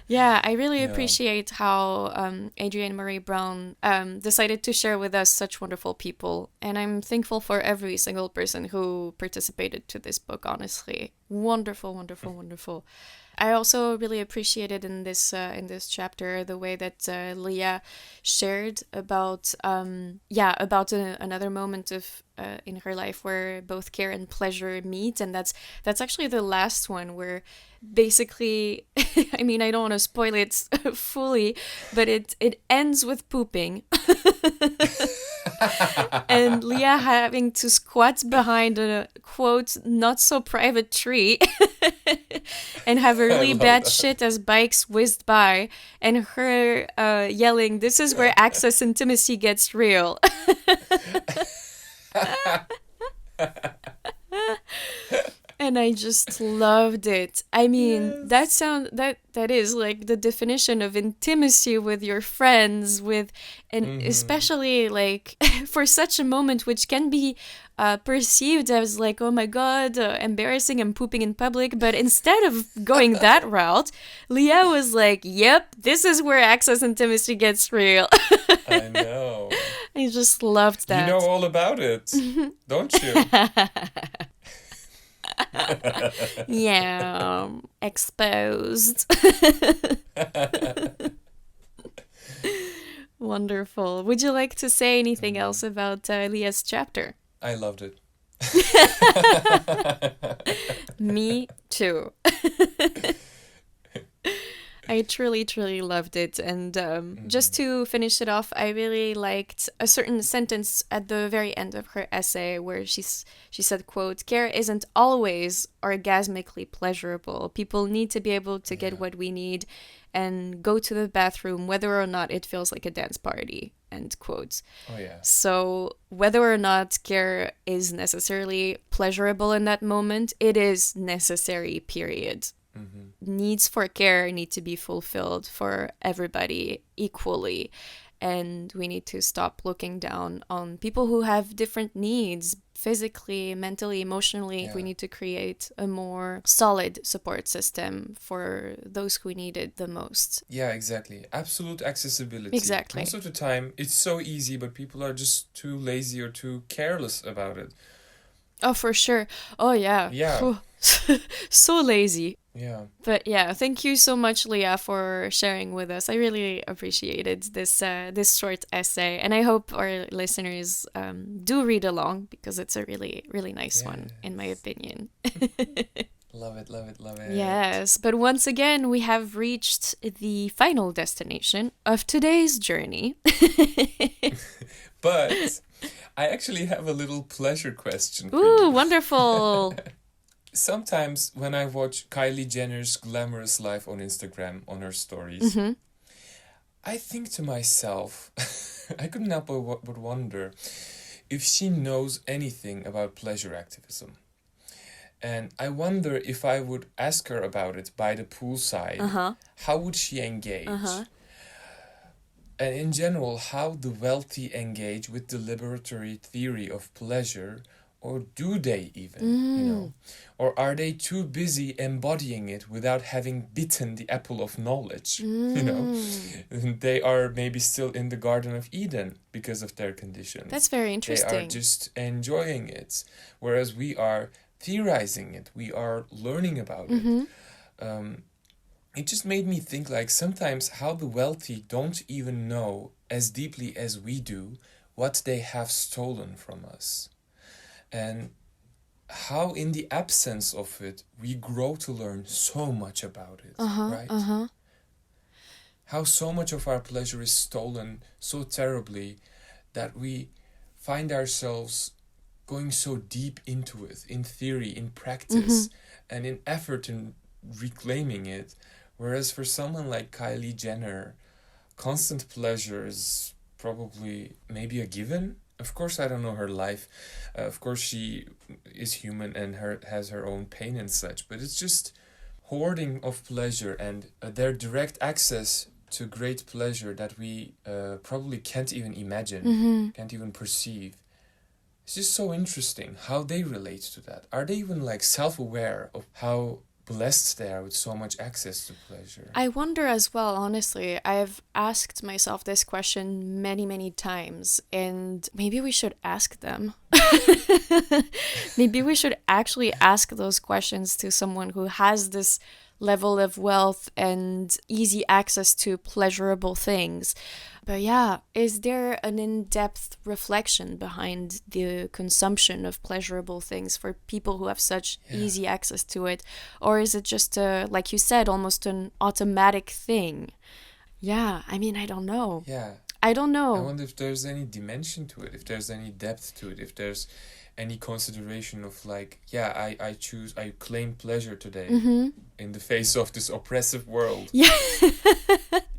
Yeah, I really Yeah. appreciate how Adrienne Marie Brown decided to share with us such wonderful people. And I'm thankful for every single person who participated to this book, honestly. Wonderful, wonderful, wonderful. I also really appreciated in this chapter the way that Leah shared about another moment of in her life where both care and pleasure meet, and that's actually the last one, where basically I mean, I don't want to spoil it fully, but it ends with pooping. And Leah having to squat behind a, quote, not so private tree and have a really love bad that. shit as bikes whizzed by, and her yelling, "This is where access intimacy gets real." And I just loved it. I mean, Yes. that is like the definition of intimacy with your friends, and especially like for such a moment, which can be perceived as like, oh my god, embarrassing, I'm pooping in public. But instead of going that route, Leah was like, "Yep, this is where access intimacy gets real." I know. I just loved that. You know all about it, don't you? Yeah, exposed. Wonderful. Would you like to say anything else about Leah's chapter? I loved it. Me too. I truly, truly loved it. And just to finish it off, I really liked a certain sentence at the very end of her essay where she said, quote, "Care isn't always orgasmically pleasurable. People need to be able to get what we need and go to the bathroom whether or not it feels like a dance party." end quote. Oh, yeah. So whether or not care is necessarily pleasurable in that moment, it is necessary, period. Needs for care need to be fulfilled for everybody equally. And we need to stop looking down on people who have different needs physically, mentally, emotionally. Yeah. We need to create a more solid support system for those who need it the most. Yeah, exactly. Absolute accessibility. Exactly. Most of the time, it's so easy, but people are just too lazy or too careless about it. Oh, for sure. Oh, yeah. Yeah. So lazy. Yeah. But yeah, thank you so much, Leah, for sharing with us. I really appreciated this short essay, and I hope our listeners do read along, because it's a really, really nice one, in my opinion. Love it, love it, love it. Yes, but once again, we have reached the final destination of today's journey. But I actually have a little pleasure question for Ooh, you. wonderful. Sometimes when I watch Kylie Jenner's glamorous life on Instagram, on her stories, I think to myself, I couldn't help but wonder if she knows anything about pleasure activism. And I wonder if I would ask her about it by the poolside, how would she engage? And in general, how the wealthy engage with the liberatory theory of pleasure, or do they even, Or are they too busy embodying it without having bitten the apple of knowledge, They are maybe still in the Garden of Eden because of their conditions. That's very interesting. They are just enjoying it, whereas we are theorizing it, we are learning about it. It just made me think, like, sometimes how the wealthy don't even know as deeply as we do what they have stolen from us. And how in the absence of it, we grow to learn so much about it, right? How so much of our pleasure is stolen so terribly that we find ourselves going so deep into it, in theory, in practice, and in effort in reclaiming it. Whereas for someone like Kylie Jenner, constant pleasure is probably maybe a given. Of course, I don't know her life. Of course, she is human and has her own pain and such. But it's just hoarding of pleasure and their direct access to great pleasure that we probably can't even imagine, can't even perceive. It's just so interesting how they relate to that. Are they even like self-aware of how blessed they are with so much access to pleasure? I wonder as well, honestly. I've asked myself this question many, many times, and maybe we should ask them. Maybe we should actually ask those questions to someone who has this level of wealth and easy access to pleasurable things. But yeah, is there an in-depth reflection behind the consumption of pleasurable things for people who have such easy access to it? Or is it just, like you said, almost an automatic thing? Yeah, I mean, I don't know. Yeah. I don't know. I wonder if there's any dimension to it, if there's any depth to it, if there's any consideration of like, I claim pleasure today in the face of this oppressive world. Yeah.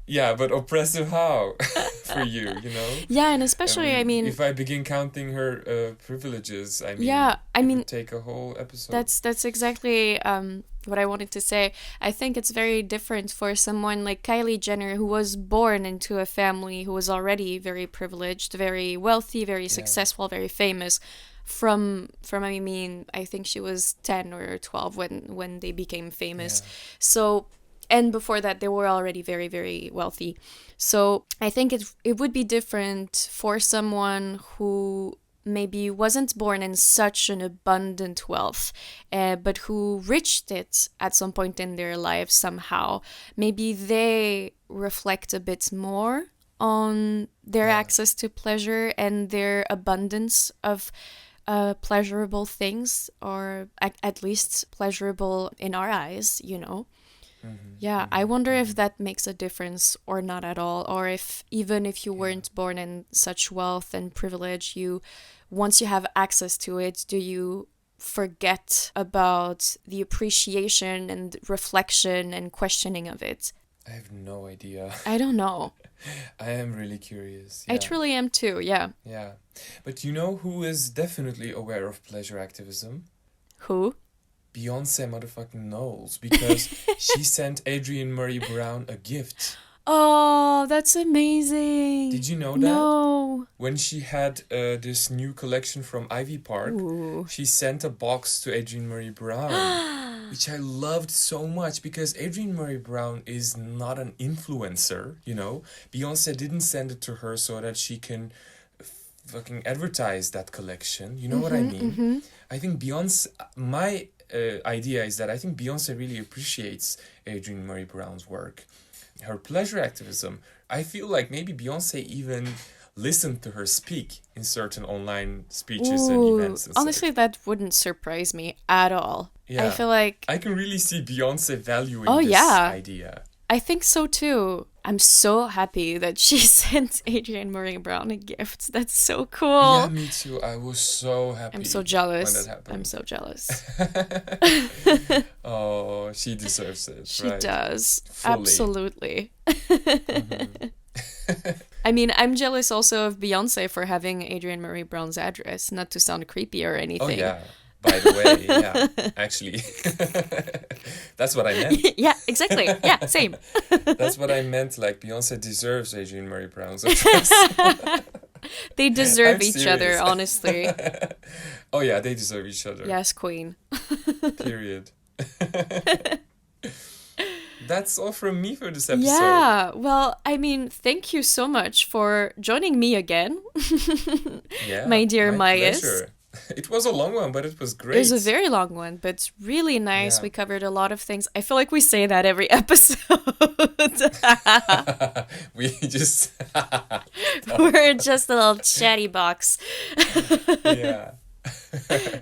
Yeah, but oppressive how? For you, Yeah, and especially, I mean... If I begin counting her privileges, it would take a whole episode. That's exactly what I wanted to say. I think it's very different for someone like Kylie Jenner, who was born into a family who was already very privileged, very wealthy, very successful, very famous. I think she was 10 or 12 when they became famous. Yeah. So... And before that, they were already very, very wealthy. So I think it would be different for someone who maybe wasn't born in such an abundant wealth, but who reached it at some point in their life somehow. Maybe they reflect a bit more on their access to pleasure and their abundance of pleasurable things, or at least pleasurable in our eyes, I wonder if that makes a difference or not at all, or if even if you weren't born in such wealth and privilege, once you have access to it, do you forget about the appreciation and reflection and questioning of it? I have no idea. I don't know. I am really curious. I truly am too, yeah. Yeah. But you know who is definitely aware of pleasure activism? Who? Beyonce motherfucking Knowles, because she sent Adrienne Murray Brown a gift. Oh, that's amazing. Did you know that? No. When she had this new collection from Ivy Park, she sent a box to Adrienne Murray Brown, which I loved so much because Adrienne Murray Brown is not an influencer, you know. Beyonce didn't send it to her so that she can fucking advertise that collection. You know what I mean? I think Beyonce, my idea is that I think Beyonce really appreciates Adrienne Murray Brown's work. Her pleasure activism. I feel like maybe Beyonce even listened to her speak in certain online speeches and events. And honestly, that wouldn't surprise me at all. Yeah. I feel like I can really see Beyonce valuing this idea. I think so too. I'm so happy that she sent Adrienne Murray Brown a gift. That's so cool. Yeah, me too. I was so happy. I'm so jealous. When that happened. I'm so jealous. Oh, she deserves it. She does. Fully. Absolutely. I mean, I'm jealous also of Beyonce for having Adrienne Murray Brown's address, not to sound creepy or anything. Oh, yeah. By the way, yeah, actually, that's what I meant. Yeah, exactly. Yeah, same. That's what I meant. Like, Beyonce deserves Adrienne Murray Brown's address. They deserve each other, honestly. Oh, yeah, they deserve each other. Yes, queen. Period. That's all from me for this episode. Yeah, well, I mean, thank you so much for joining me again. Yeah, my dear my Mayes. Pleasure. It was a long one, but it was great. It was a very long one, but it's really nice. Yeah. We covered a lot of things. I feel like we say that every episode. We just... We're just a little chatty box. Yeah.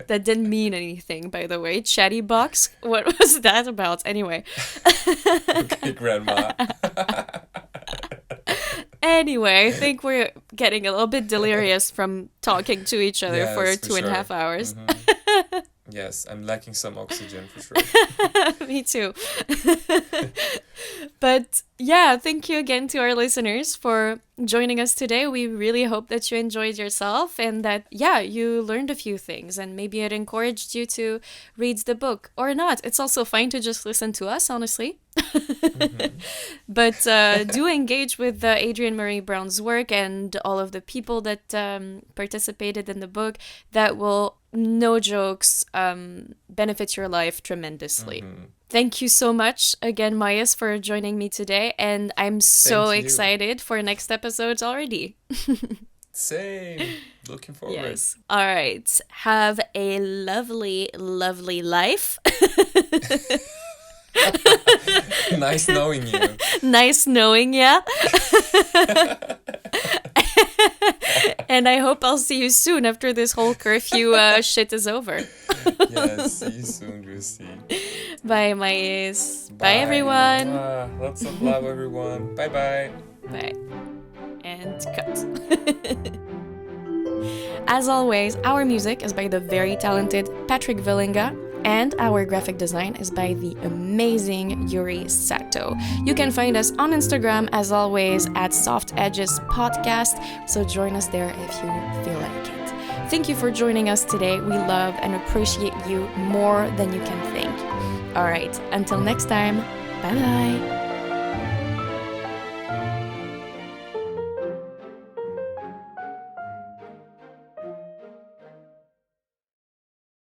That didn't mean anything, by the way. Chatty box? What was that about? Anyway. Okay, Grandma. Anyway, I think we're getting a little bit delirious from talking to each other for 2.5 hours. Mm-hmm. Yes, I'm lacking some oxygen for sure. Me too. But yeah, thank you again to our listeners for joining us today. We really hope that you enjoyed yourself and that, you learned a few things and maybe it encouraged you to read the book or not. It's also fine to just listen to us, honestly. Mm-hmm. But do engage with Adrienne Murray Brown's work and all of the people that participated in the book. That will, no jokes, benefit your life tremendously. Mm-hmm. Thank you so much again, Mayes, for joining me today. And I'm so excited for next episodes already. Same. Looking forward. Yes. All right. Have a lovely, lovely life. Nice knowing you. Nice knowing you. And I hope I'll see you soon after this whole curfew shit is over. Yes, see you soon, Lucy. Bye, Mayes. Bye, everyone. Lots of love, everyone. Bye-bye. Bye. And cut. As always, our music is by the very talented Patrick Villinga, and our graphic design is by the amazing Yuri Sato. You can find us on Instagram, as always, at Soft Edges Podcast, so join us there if you feel like it. Thank you for joining us today. We love and appreciate you more than you can think. All right, until next time, bye-bye.